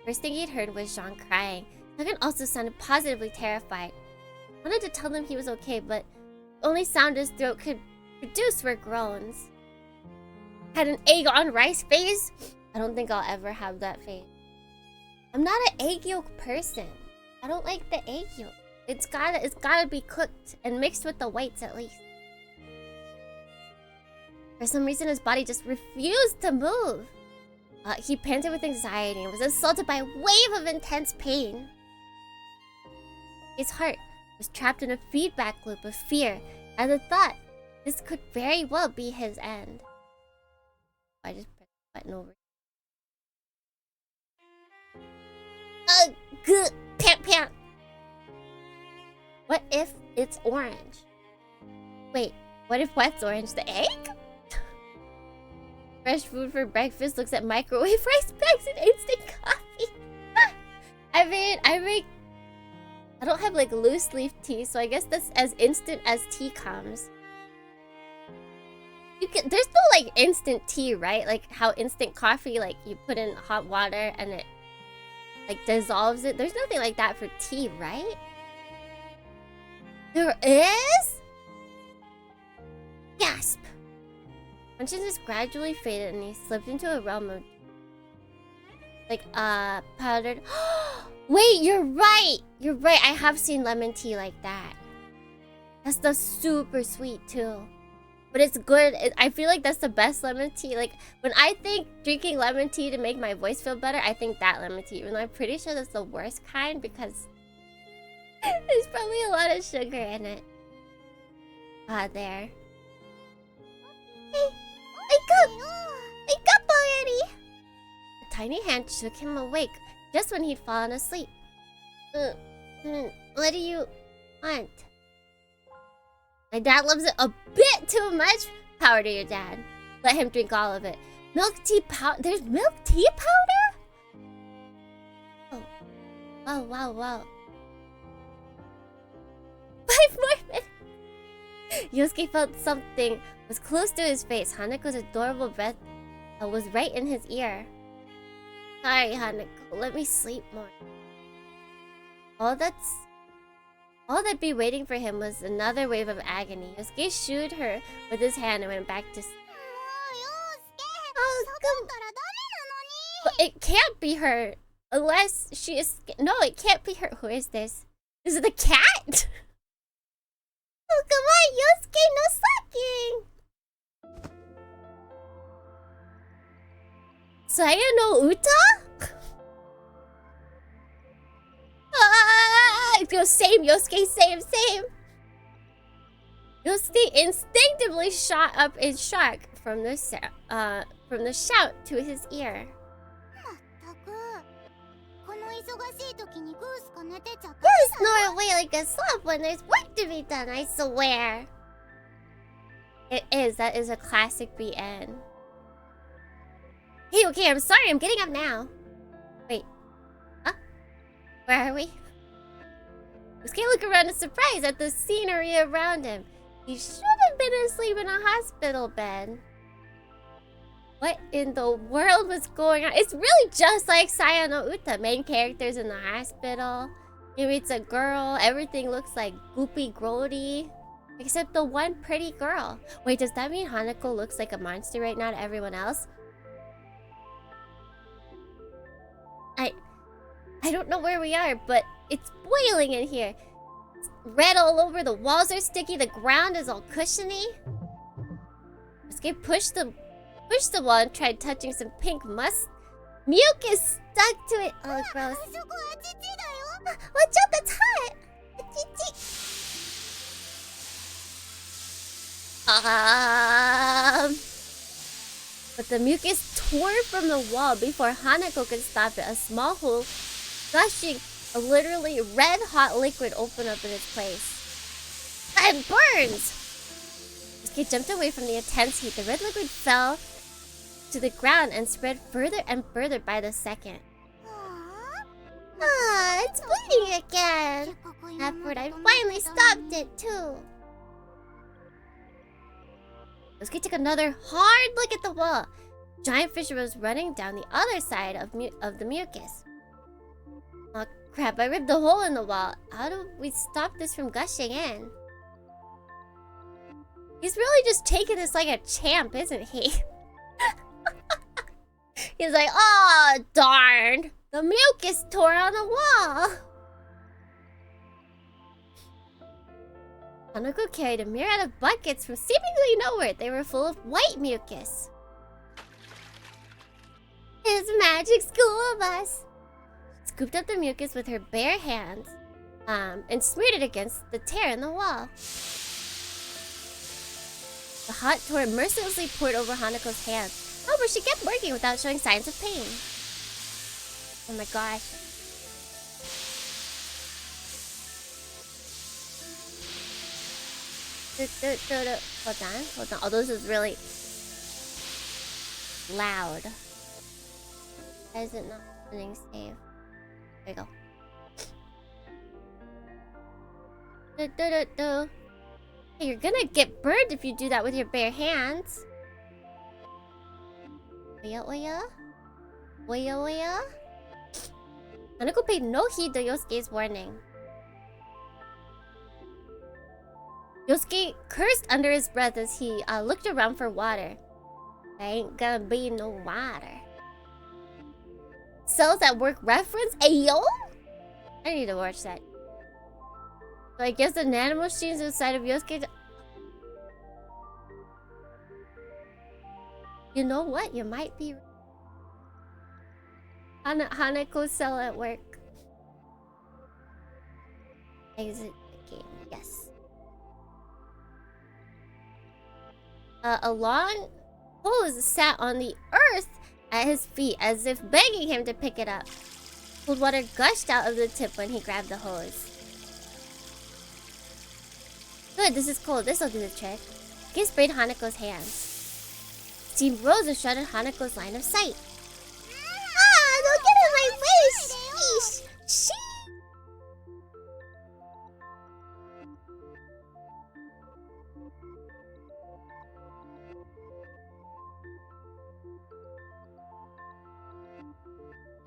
First thing he'd heard was Jean crying. Hagen also sounded positively terrified. Wanted to tell them he was okay, but the only sound his throat could produce were groans. Had an egg on rice phase? I don't think I'll ever have that phase. I'm not an egg yolk person. I don't like the egg yolk. It's gotta be cooked and mixed with the whites at least. For some reason, his body just refused to move. He panted with anxiety and was assaulted by a wave of intense pain. His heart was trapped in a feedback loop of fear at the thought this could very well be his end. I just pressed the button over. Good. Pant. What if it's orange? Wait, what if what's orange? The egg? Fresh food for breakfast looks at microwave rice bags and instant coffee. I don't have like loose leaf tea, so I guess that's as instant as tea comes. There's no like instant tea, right? Like how instant coffee, like you put in hot water and it like dissolves it. There's nothing like that for tea, right? There is? Gasp! Consciousness gradually faded and he slipped into a realm of like powdered. Wait, you're right! You're right, I have seen lemon tea like that. That's the super sweet too. But it's good. I feel like that's the best lemon tea. Like, when I think drinking lemon tea to make my voice feel better, I think that lemon tea. Even though I'm pretty sure that's the worst kind because there's probably a lot of sugar in it. There. Hey, wake up already! A tiny hand shook him awake just when he'd fallen asleep. What do you want? My dad loves it a bit too much. Power to your dad. Let him drink all of it. Milk tea powder? There's milk tea powder? Oh. Oh, wow, wow. 5 more minutes. Yosuke felt something was close to his face. Hanako's adorable breath was right in his ear. Sorry, Hanako. Let me sleep more. All that'd be waiting for him was another wave of agony. Yosuke shooed her with his hand and went back to sleep. Oh, but it can't be her. Unless she is... No, it can't be her. Who is this? Is it the cat? Oh, come on, Yosuke, no sucking! Saya no Uta? Go same, Yosuke, same. Yosuke instinctively shot up in shock from the shout to his ear. You snore away like a sloth when there's work to be done, I swear. That is a classic BN. Hey, okay, I'm sorry, I'm getting up now. Wait. Huh? Where are we? Yosuke looked around in surprise at the scenery around him. He should have been asleep in a hospital bed. What in the world was going on? It's really just like Saya no Uta. Main characters in the hospital. He meets a girl. Everything looks like goopy grody. Except the one pretty girl. Wait, does that mean Hanako looks like a monster right now to everyone else? I don't know where we are, but it's boiling in here. It's red all over. The walls are sticky. The ground is all cushiony. Yosuke pushed the wall and tried touching some pink mucus stuck to it. Oh, gross. Watch out, that's hot. But the mucus tore from the wall before Hanako could stop it. A small hole, gushing a literally red-hot liquid opened up in its place. It burns! Yosuke jumped away from the intense heat. The red liquid fell to the ground and spread further and further by the second. It's bleeding again. Afterward, I finally stopped it too. Yosuke took another hard look at the wall. Giant fish was running down the other side of the mucus. Oh crap, I ripped a hole in the wall. How do we stop this from gushing in? He's really just taking this like a champ, isn't he? He's like, oh, darn. The mucus tore on the wall. Hanako carried a myriad of buckets from seemingly nowhere. They were full of white mucus. It's magic school bus. She scooped up the mucus with her bare hands and smeared it against the tear in the wall. The hot torrent mercilessly poured over Hanako's hands. However, she kept working without showing signs of pain. Oh my gosh. Hold on. Oh, this is really loud. Why is it not opening save? There we go. Hey, you're gonna get burned if you do that with your bare hands. Oya? Hanako paid no heed to Yosuke's warning. Yosuke cursed under his breath as he looked around for water. There ain't gonna be no water. Cells at work reference? Ayo? I need to watch that. So I guess the nanomachines inside of Yosuke... You know what? You might be... Hanako's cell at work. Exit the game. Yes. A long hose sat on the earth at his feet as if begging him to pick it up. Cold water gushed out of the tip when he grabbed the hose. Good, this is cold. This'll do the trick. He sprayed Hanako's hands. steam rose and shut in Hanako's line of sight. Ah, don't get in my way! Sheesh! Sheesh!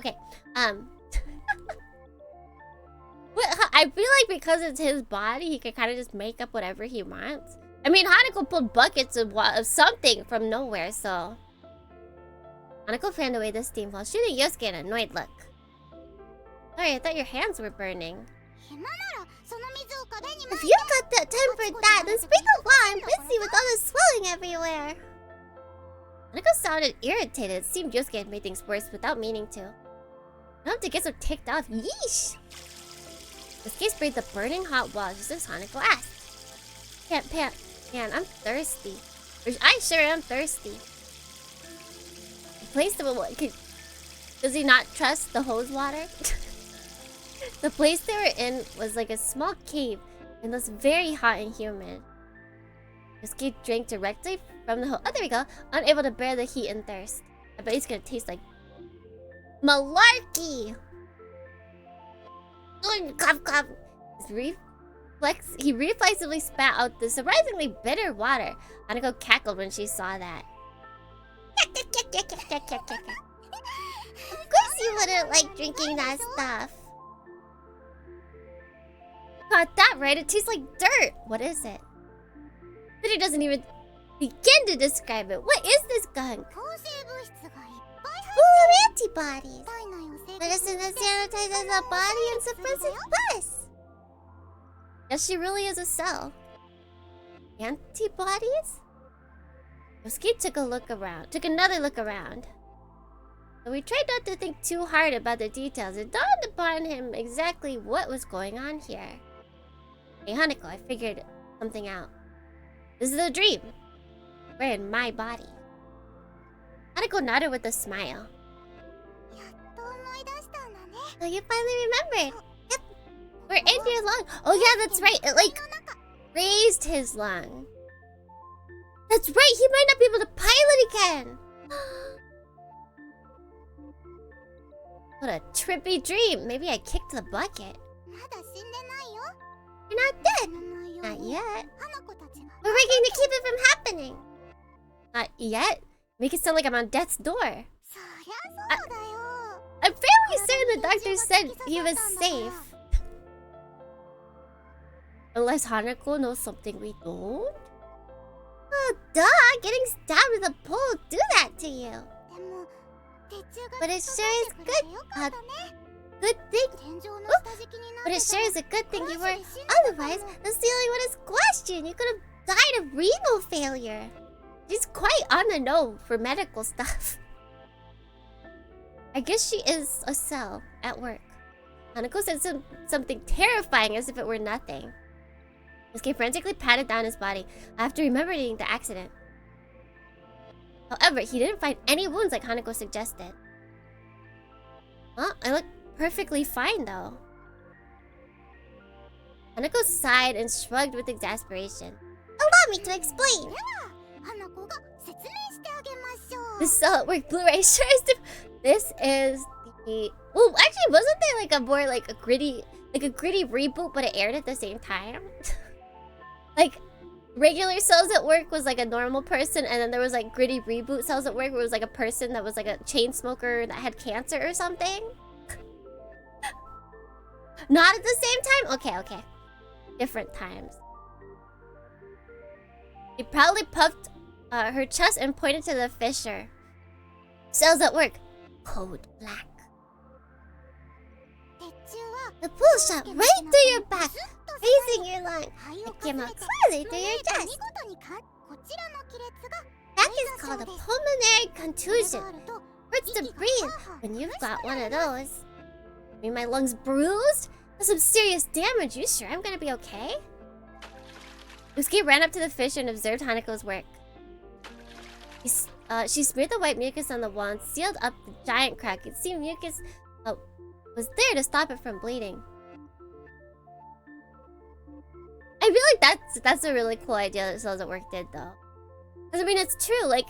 Okay, I feel like because it's his body, he can kind of just make up whatever he wants. I mean, Hanako pulled buckets of something from nowhere, so... Hanako fanned away the steam while shooting Yosuke an annoyed look. Sorry, I thought your hands were burning. If you got that time for that, then speak up while I'm busy with all this swelling everywhere. Hanako sounded irritated. It seemed Yosuke had made things worse without meaning to. I don't have to get so ticked off. Yeesh! Yosuke sprayed the burning hot wall just as Hanako asked. Can't pant. Man, I'm thirsty. I sure am thirsty. The place that does he not trust the hose water? The place they were in was like a small cave and was very hot and humid. Yosuke drank directly from the hole. Oh, there we go. Unable to bear the heat and thirst. I bet he's gonna taste like malarkey. Cough, cough. He reflexively spat out the surprisingly bitter water. Hanako cackled when she saw that. Of course you wouldn't like drinking that stuff. Got that right, it tastes like dirt. What is it? But he doesn't even begin to describe it. What is this gunk? Ooh, antibodies. Medicine that sanitizes the body and suppresses pus. Yes, she really is a cell. Antibodies? Yosuke took another look around. So we tried not to think too hard about the details. It dawned upon him exactly what was going on here. Hey Hanako, I figured something out. This is a dream. We're in my body. Hanako nodded with a smile. So you finally remembered. Yep. We're in your lung. Oh yeah, that's right. It like raised his lung. That's right, he might not be able to pilot again. What a trippy dream. Maybe I kicked the bucket. You're not dead. Not yet. We're working to keep it from happening. Not yet? Make it sound like I'm on death's door. I'm fairly certain the doctor said he was safe. Unless Hanako knows something we don't? Oh, duh! Getting stabbed with a pole will do that to you. But it sure is good. Good thing. Ooh, but it sure is a good thing you were. Otherwise, the ceiling would have squashed you and you could have died of renal failure. She's quite on the know for medical stuff. I guess she is a cell at work. Hanako said something terrifying as if it were nothing. Yosuke frantically patted down his body after remembering the accident. However, he didn't find any wounds like Hanako suggested. Well, I look perfectly fine though. Hanako sighed and shrugged with exasperation. Allow me to explain. This cell at work Blu-ray sure is this is the... Well, actually, wasn't there like a more like a gritty reboot, but it aired at the same time? Like, regular Cells at Work was like a normal person, and then there was like gritty reboot Cells at Work where it was like a person that was like a chain smoker that had cancer or something. Not at the same time? Okay. Different times. He proudly puffed her chest and pointed to the fissure. Cells at Work. Code black. The pool shot right through your back, facing your lung. It came out clearly through your chest. That is called a pulmonary contusion. Hurts to breathe when you've got one of those. I mean, my lungs bruised? That's some serious damage. You sure I'm gonna be okay? Usuke ran up to the fissure and observed Hanako's work. She smeared the white mucus on the wall and sealed up the giant crack. It seemed mucus was there to stop it from bleeding. I feel like that's a really cool idea that Cells at Work did, though. Because, I mean, it's true. Like,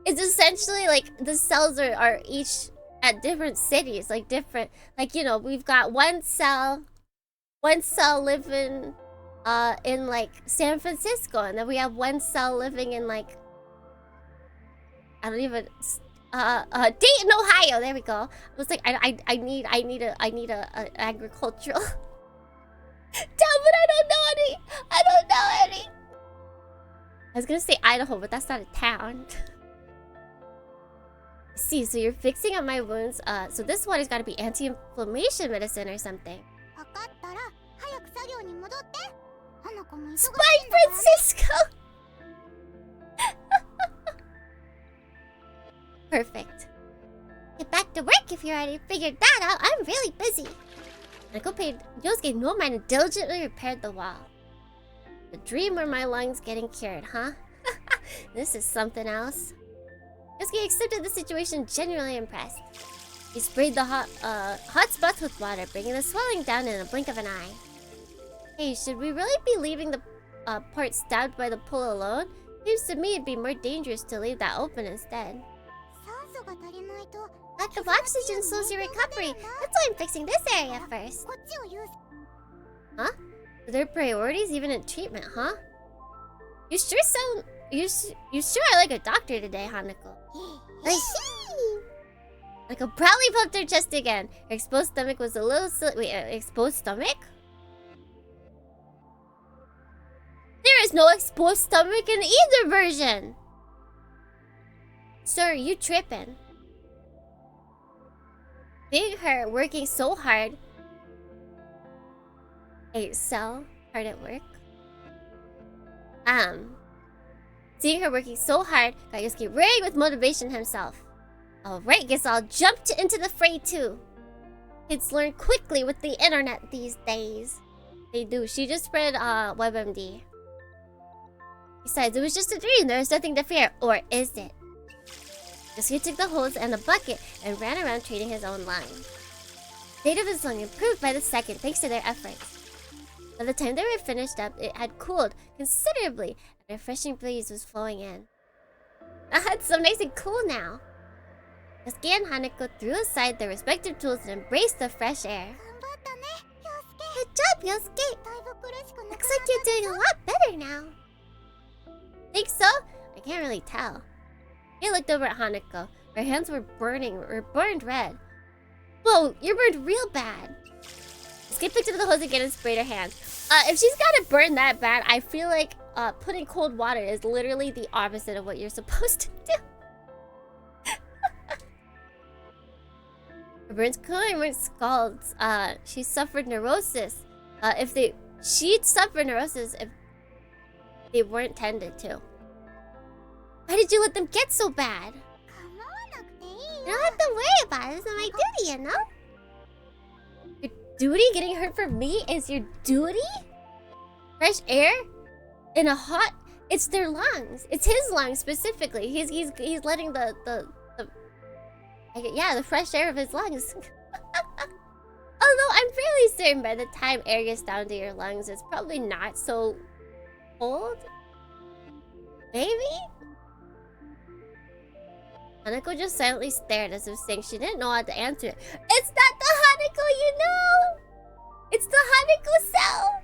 It's essentially like the cells are each at different cities, like different, like, you know, we've got one cell living in like San Francisco, and then we have one cell living in like, I don't even, Dayton, Ohio. There we go. I was like, I need a agricultural town, but I don't know any. I was gonna say Idaho, but that's not a town. See, so you're fixing up my wounds. So this one has got to be anti-inflammation medicine or something. Spike Francisco! Perfect. Get back to work if you already figured that out. I'm really busy. Hanako paid Yosuke no mind and diligently repaired the wall. The dream where my lungs getting cured, huh? This is something else. Yosuke accepted the situation, genuinely impressed. He sprayed the hot spots with water, bringing the swelling down in a blink of an eye. Hey, should we really be leaving the part stabbed by the pool alone? Seems to me it'd be more dangerous to leave that open instead. Lack of oxygen slows your recovery. That's why I'm fixing this area first. Huh? Are there priorities even in treatment, huh? You sure are like a doctor today, Hanako. I see. Hanako proudly pumped her chest again. Her exposed stomach was a little silly. Wait, exposed stomach? There is no exposed stomach in either version. Sir, you tripping. Seeing her working so hard. Hey, so hard at work. Seeing her working so hard got Yosuke raring with motivation himself. Alright, guess I'll jump into the fray too. Kids learn quickly with the internet these days. They do. She just spread WebMD. Besides, it was just a dream. There was nothing to fear. Or is it? Yosuke took the hose and a bucket and ran around treating his own line. The state of his lung improved by the second thanks to their efforts. By the time they were finished up, it had cooled considerably and a refreshing breeze was flowing in. It's so nice and cool now. Yosuke and Hanako threw aside their respective tools and embraced the fresh air. Good job, Yosuke! Looks like you're doing a lot better now. Think so? I can't really tell. He looked over at Hanako. Her hands were burned red. Whoa, you're burned real bad. Yosuke picked up the hose again and sprayed her hands. If she's got it burned that bad, I feel like putting cold water is literally the opposite of what you're supposed to do. Her burns clearly weren't scalds. She suffered neurosis. She'd suffer neurosis if they weren't tended to. Why did you let them get so bad? You don't have to worry about it. It's not my duty, you know? Your duty? Getting hurt for me is your duty? Fresh air? In a hot... It's their lungs. It's his lungs specifically. He's letting the fresh air of his lungs. Although I'm fairly certain by the time air gets down to your lungs, it's probably not so cold. Maybe? Hanako just silently stared as if saying she didn't know how to answer it. It's not the Hanako you know! It's the Hanako cell!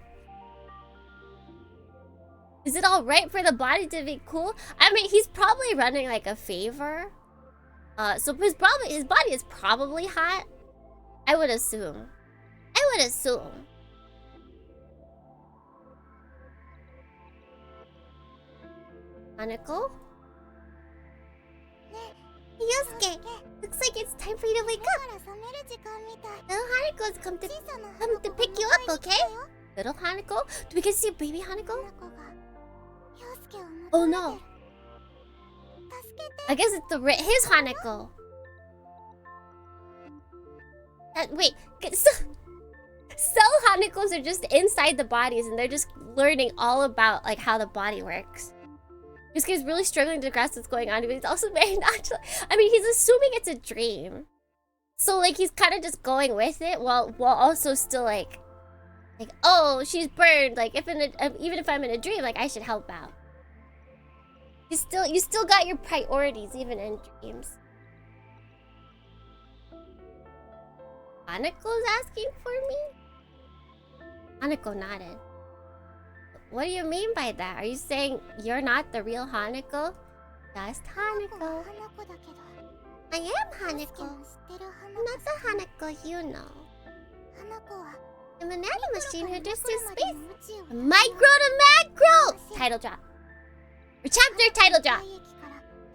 Is it alright for the body to be cool? I mean, he's probably running like a favor. So his body is probably hot. I would assume. Hanako? Yosuke, looks like it's time for you to wake up. Little Hanako's come to pick you up, okay? Little Hanako? Do we get to see a baby Hanako? Oh no. I guess it's his Hanako. Wait, cell Hanakos are just inside the bodies and they're just learning all about like how the body works. This guy's really struggling to grasp what's going on, but he's also very natural. I mean, he's assuming it's a dream. So like he's kind of just going with it while also still like oh, she's burned. Like even if I'm in a dream, like I should help out. You still got your priorities, even in dreams. Hanako's asking for me? Hanako nodded. What do you mean by that? Are you saying you're not the real Hanako? Just Hanako. I am Hanako. I'm not the Hanako you know. I'm an anime machine who drifts through space. From micro to macro! Title drop. Or chapter title drop.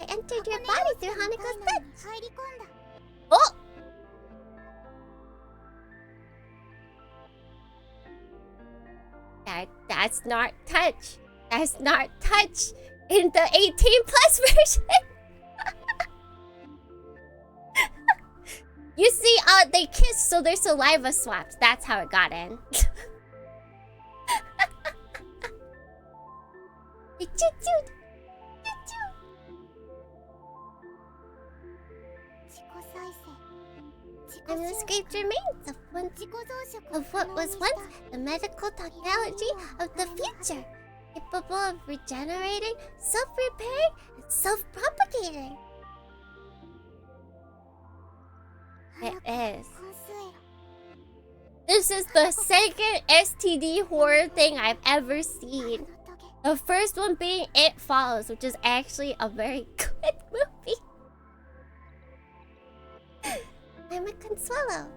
I entered your body through Hanako's touch. Oh! That's not touch. That's not touch in the 18 plus version. You see, they kissed, so their saliva swapped. That's how it got in. And the scraped remains of what was once the medical technology of the future, capable of regenerating, self-repairing, and self-propagating. It is. This is the second STD horror thing I've ever seen. The first one being It Follows, which is actually a very good movie. I'm a Consuelo.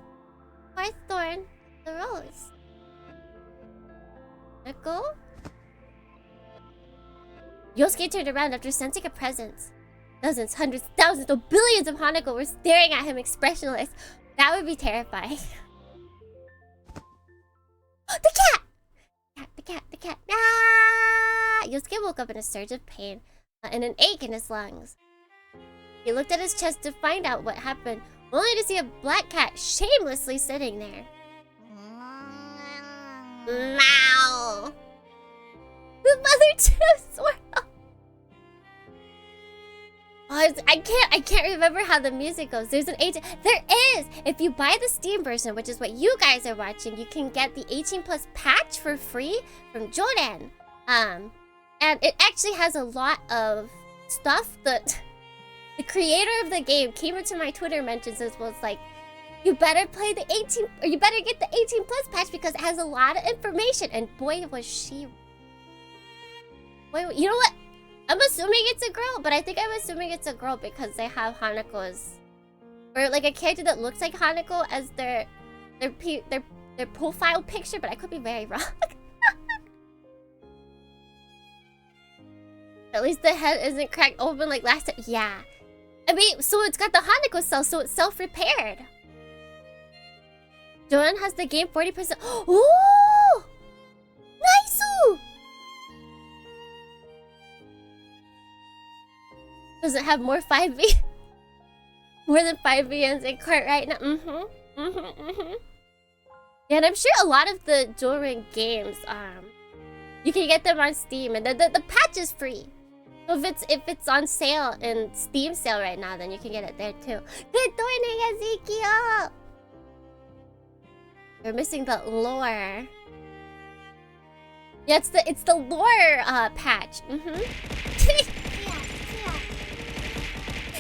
Fourth thorn, the rose. Let go. Yosuke turned around after sensing a presence. Dozens, hundreds, thousands, or billions of Hanako were staring at him expressionless. That would be terrifying. The cat! The cat. Ah! Yosuke woke up in a surge of pain and an ache in his lungs. He looked at his chest to find out what happened, only to see a black cat shamelessly sitting there. Meow! The mother too swirled. Oh, I can't remember how the music goes. There's an 18. There is! If you buy the Steam version, which is what you guys are watching, you can get the 18 plus patch for free from Jordan. And it actually has a lot of stuff that the creator of the game came into my Twitter mentions as was like, you better play the 18, or you better get the 18 plus patch because it has a lot of information. And boy, was she. Boy, you know what? I'm assuming it's a girl, but I think I'm assuming it's a girl because they have Hanako's, or like a character that looks like Hanako as their profile picture, but I could be very wrong. At least the head isn't cracked open like last time. Yeah. I mean, so it's got the Hanako cell, so it's self-repaired. Joan has the game 40%. Ooh! Nice! Does it have more 5V? More than 5 VNs in cart right now? Yeah, and I'm sure a lot of the Dohrnii games, you can get them on Steam, and the patch is free. So if it's on sale in Steam sale right now, then you can get it there too. Good Dohrnii, Ezekiel! You're missing the lore. Yeah, it's the lore patch.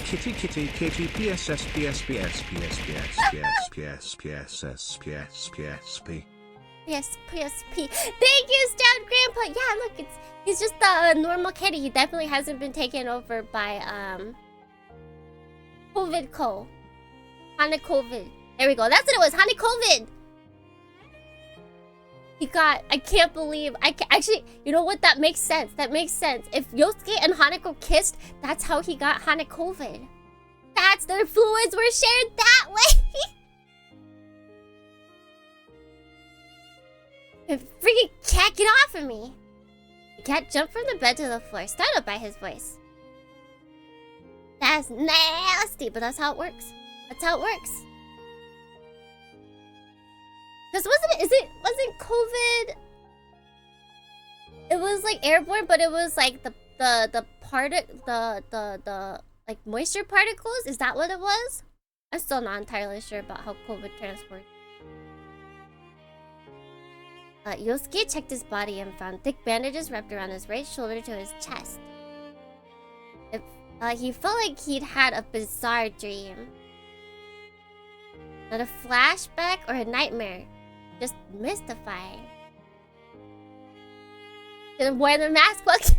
Kitty kitty kitty PSS PSPS PSPS PSPS PSS PSPSP. Yes, PSP. Thank you, Stout Grandpa. Yeah, look, he's just a normal kitty. He definitely hasn't been taken over by COVID. Hana-COVID. There we go. That's what it was. Hana-COVID. He got. I can't believe. Actually, you know what? That makes sense. That makes sense. If Yosuke and Hanako kissed, that's how he got Hana-COVID. That's their fluids were shared that way. The freaking cat, get off of me! The cat jumped from the bed to the floor, startled by his voice. That's nasty, but that's how it works. That's how it works. Cause wasn't COVID? It was like airborne, but it was like the like moisture particles. Is that what it was? I'm still not entirely sure about how COVID transports. Yosuke checked his body and found thick bandages wrapped around his right shoulder to his chest. He felt like he'd had a bizarre dream. Not a flashback or a nightmare. Just mystifying. Didn't wear the mask while kissing.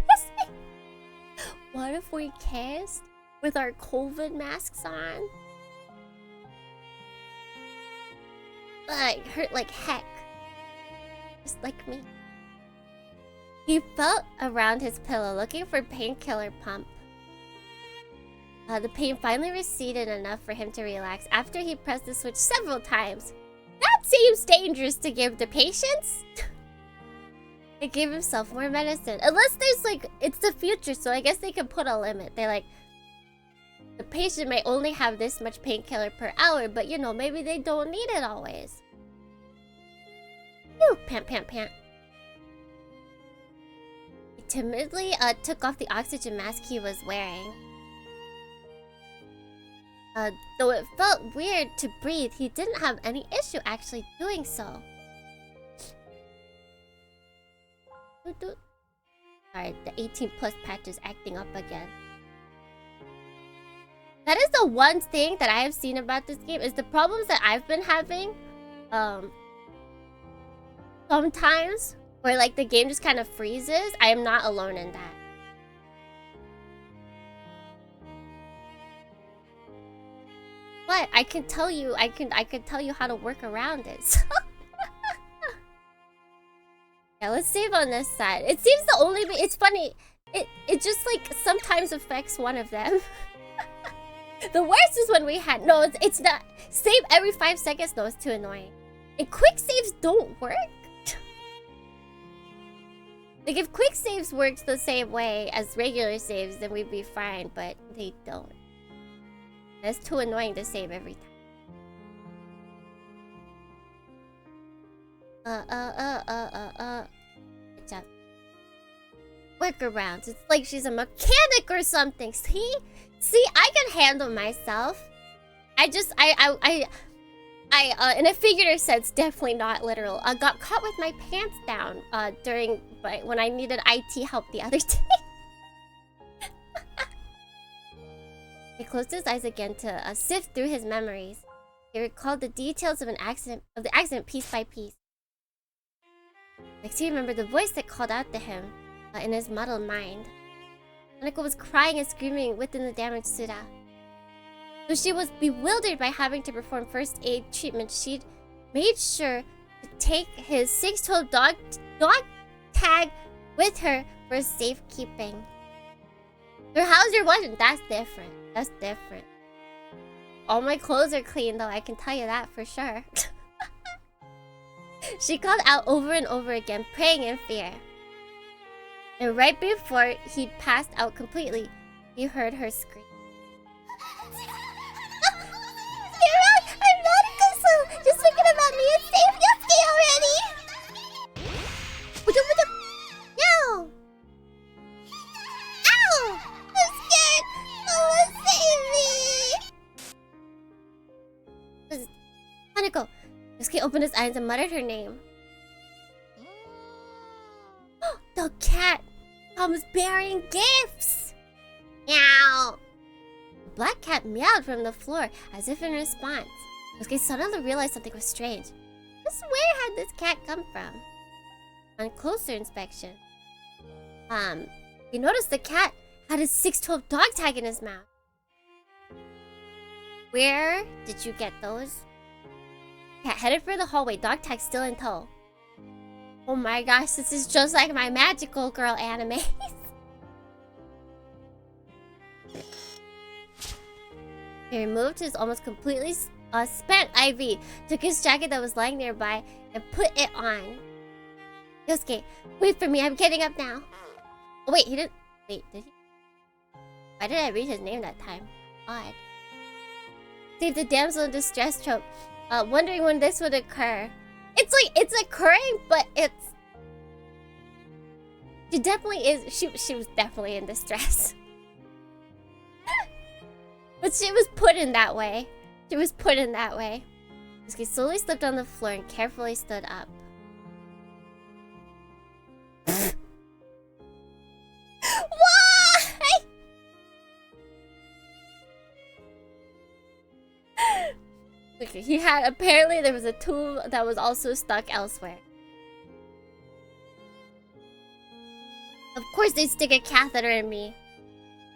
What if we kissed with our COVID masks on? But it hurt like heck. Just like me. He felt around his pillow looking for painkiller pump. The pain finally receded enough for him to relax after he pressed the switch several times. That seems dangerous to give the patients. He gave himself more medicine. Unless there's like, it's the future, so I guess they can put a limit. They're like, the patient may only have this much painkiller per hour, but you know, maybe they don't need it always. Phew, pant, pant, pant. He timidly took off the oxygen mask he was wearing. Though it felt weird to breathe, he didn't have any issue actually doing so. Alright, the 18 plus patch is acting up again. That is the one thing that I have seen about this game, is the problems that I've been having. Sometimes, where like the game just kind of freezes. I am not alone in that. But I can tell you, I can tell you how to work around it. So yeah, let's save on this side. It seems the only way. It's funny. It just like sometimes affects one of them. The worst is when we had it's not save every 5 seconds. No, it's too annoying. And quick saves don't work. Like if quick saves works the same way as regular saves, then we'd be fine. But they don't. It's too annoying to save every time. Good job. Workarounds. It's like she's a mechanic or something. See, I can handle myself. In a figurative sense, definitely not literal. I got caught with my pants down when I needed IT help the other day. He closed his eyes again to sift through his memories. He recalled the details of the accident piece by piece. Next, he remembered the voice that called out to him in his muddled mind. Hanako was crying and screaming within the damaged Suda. Though she was bewildered by having to perform first aid treatment, she'd made sure to take his 6-toed dog tag with her for safekeeping. How's your washing? That's different. That's different. All my clothes are clean though, I can tell you that for sure. She called out over and over again, praying in fear. And right before he'd passed out completely, he heard her scream. I'm not Kusu! Just thinking about me, it's safe Yosuke already! No! Ow! I'm scared! Someone save me! Hanako! Yosuke opened his eyes and muttered her name. The cat comes bearing gifts! Meow! The black cat meowed from the floor as if in response. Yosuke suddenly realized something was strange. Just where had this cat come from? On closer inspection, he noticed the cat had his 6-toed dog tag in his mouth. Where did you get those? Cat headed for the hallway, dog tag still in tow. Oh my gosh, this is just like my magical girl anime. He removed his almost completely spent IV, took his jacket that was lying nearby, and put it on. Yosuke, wait for me, I'm getting up now. Oh wait, he didn't... Wait, did he? Why did I read his name that time? Odd. Save the damsel in distress trope. Wondering when this would occur. It's like, it's occurring, but it's... She definitely is... She was definitely in distress. But she was put in that way. She was put in that way. Yosuke slowly slipped on the floor and carefully stood up. Why? Okay, he had apparently there was a tomb that was also stuck elsewhere. Of course they stick a catheter in me.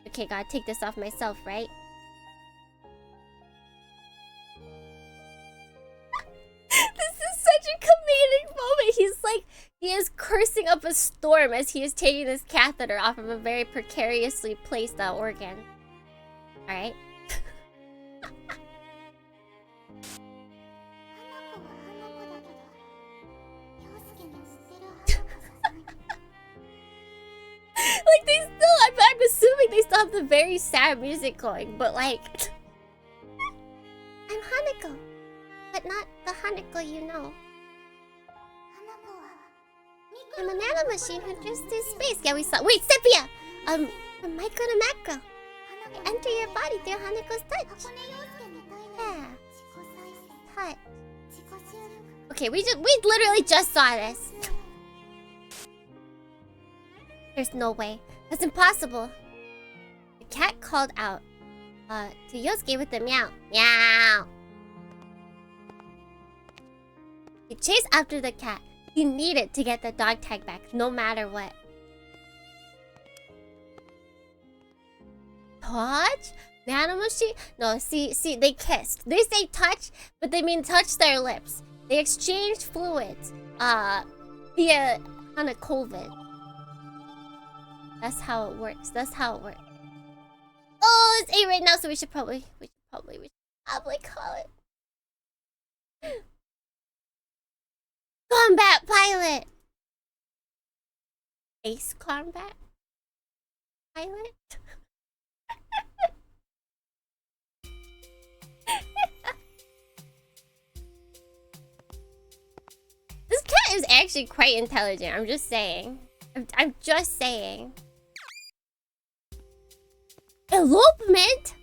Okay, gotta take this off myself, right? This is such a comedic moment. He's like, he is cursing up a storm as he is taking this catheter off of a very precariously placed organ. Alright. Like, they still, I'm assuming they still have the very sad music going, but like... I'm Hanako, but not the Hanako you know. I'm a nano machine who drifts through space. Yeah, we saw. Wait, Sepia! From micro to macro. I enter your body through Hanako's touch. Yeah. Touch. Okay, we literally just saw this. There's no way. That's impossible. The cat called out to Yosuke with a meow. Meow. He chased after the cat. He needed to get the dog tag back, no matter what. Touch? Nanomashi? No, see, they kissed. They say touch, but they mean touch their lips. They exchanged fluids, via COVID. That's how it works. That's how it works. Oh, it's 8 right now, so we should probably call it. Combat pilot! Ace combat pilot? This cat is actually quite intelligent, I'm just saying. I'm just saying. Elopement?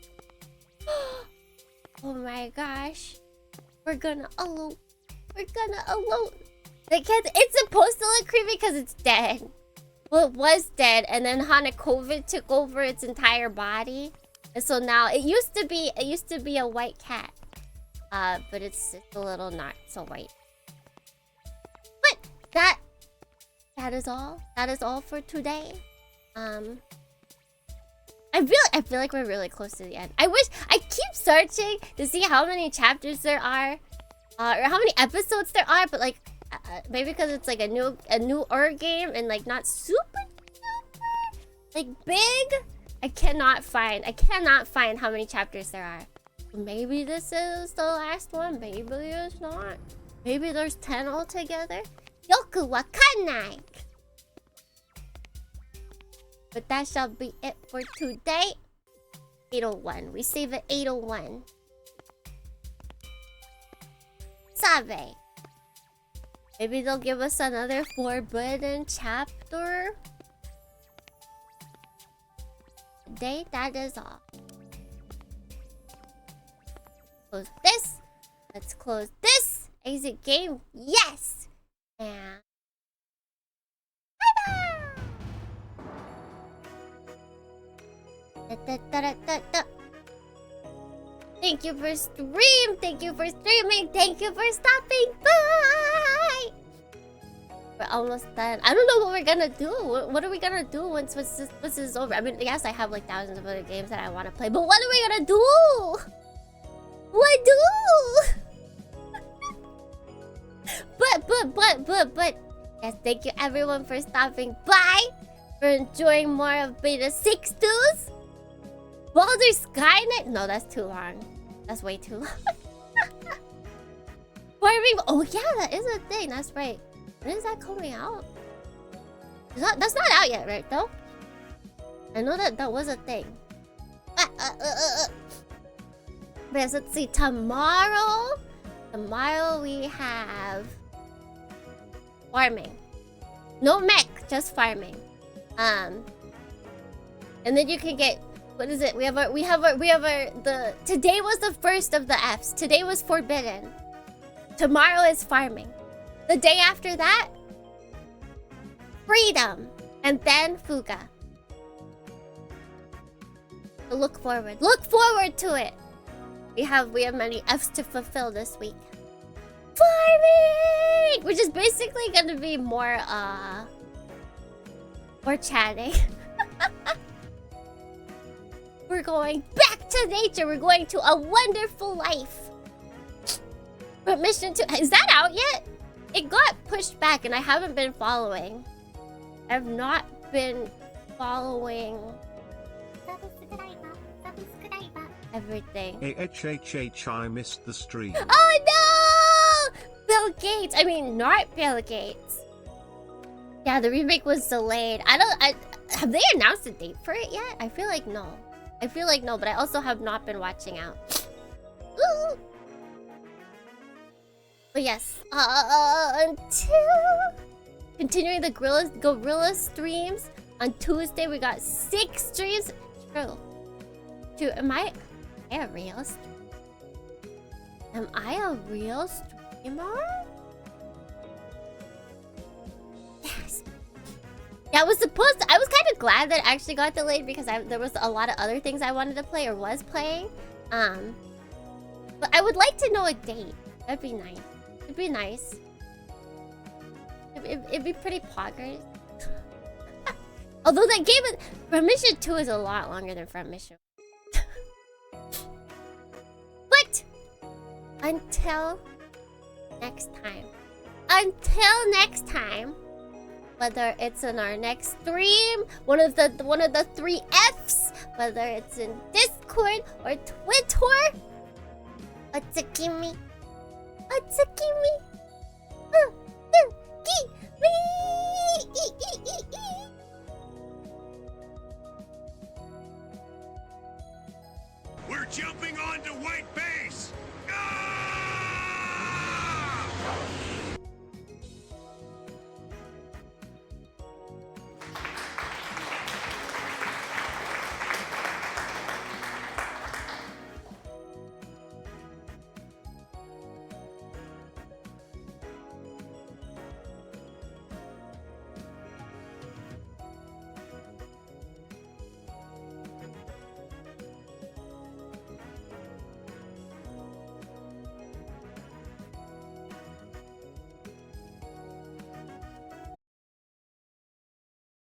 Oh my gosh. We're gonna elope. It's supposed to look creepy because it's dead. Well, it was dead, and then Hanakovic took over its entire body, and so now it used to be a white cat, but it's a little not so white. But that is all. That is all for today. I feel like we're really close to the end. I keep searching to see how many chapters there are, or how many episodes there are, but like. Maybe because it's like a newer game and like not super like big. I cannot find how many chapters there are. Maybe this is the last one. Maybe it's not. Maybe there's 10 altogether. Yoku wakanai. But that shall be it for today. 801. We save at 801. Sabe. Maybe they'll give us another forbidden chapter. Today, that is all. Close this. Let's close this. Exit game. Yes! And... bye-bye! Thank you for stream. Thank you for streaming. Thank you for stopping by. We're almost done. I don't know what we're gonna do. What are we gonna do once this is over? I mean, yes, I have like thousands of other games that I want to play, but what are we gonna do? What do? but yes, thank you everyone for stopping by, for enjoying more of Beta-Sixdouze. Baldur's Skynet? No, that's too long. That's way too long. Farming. Oh yeah, that is a thing. That's right. When is that coming out? That's not out yet, right? Though. I know that was a thing. But yes, let's see. Tomorrow we have farming. No mech, just farming. And then you can get. What is it? Today was the first of the Fs. Today was forbidden. Tomorrow is farming. The day after that, freedom. And then Fuga. So look forward to it. We have many F's to fulfill this week. Farming! Which is basically gonna be more chatting. We're going back to nature. We're going to a wonderful life. Permission to... Is that out yet? It got pushed back and I haven't been following. I've not been following everything. HHH, I missed the stream. Oh no! Bill Gates. I mean, not Bill Gates. Yeah, the remake was delayed. Have they announced a date for it yet? I feel like no. But I also have not been watching out. Ooh. But yes, until continuing the gorilla streams on Tuesday, we got 6 streams. True. Am I a real streamer? Am I a real streamer? Yes. Yeah, I was kind of glad that it actually got delayed because there was a lot of other things I wanted to play or was playing. But I would like to know a date. That'd be nice. It'd be nice. It'd be pretty poggers. Although that game, From Mission 2 is a lot longer than From Mission. But until next time, whether it's in our next stream, one of the 3 F's, whether it's in Discord or Twitter, Otsukimi.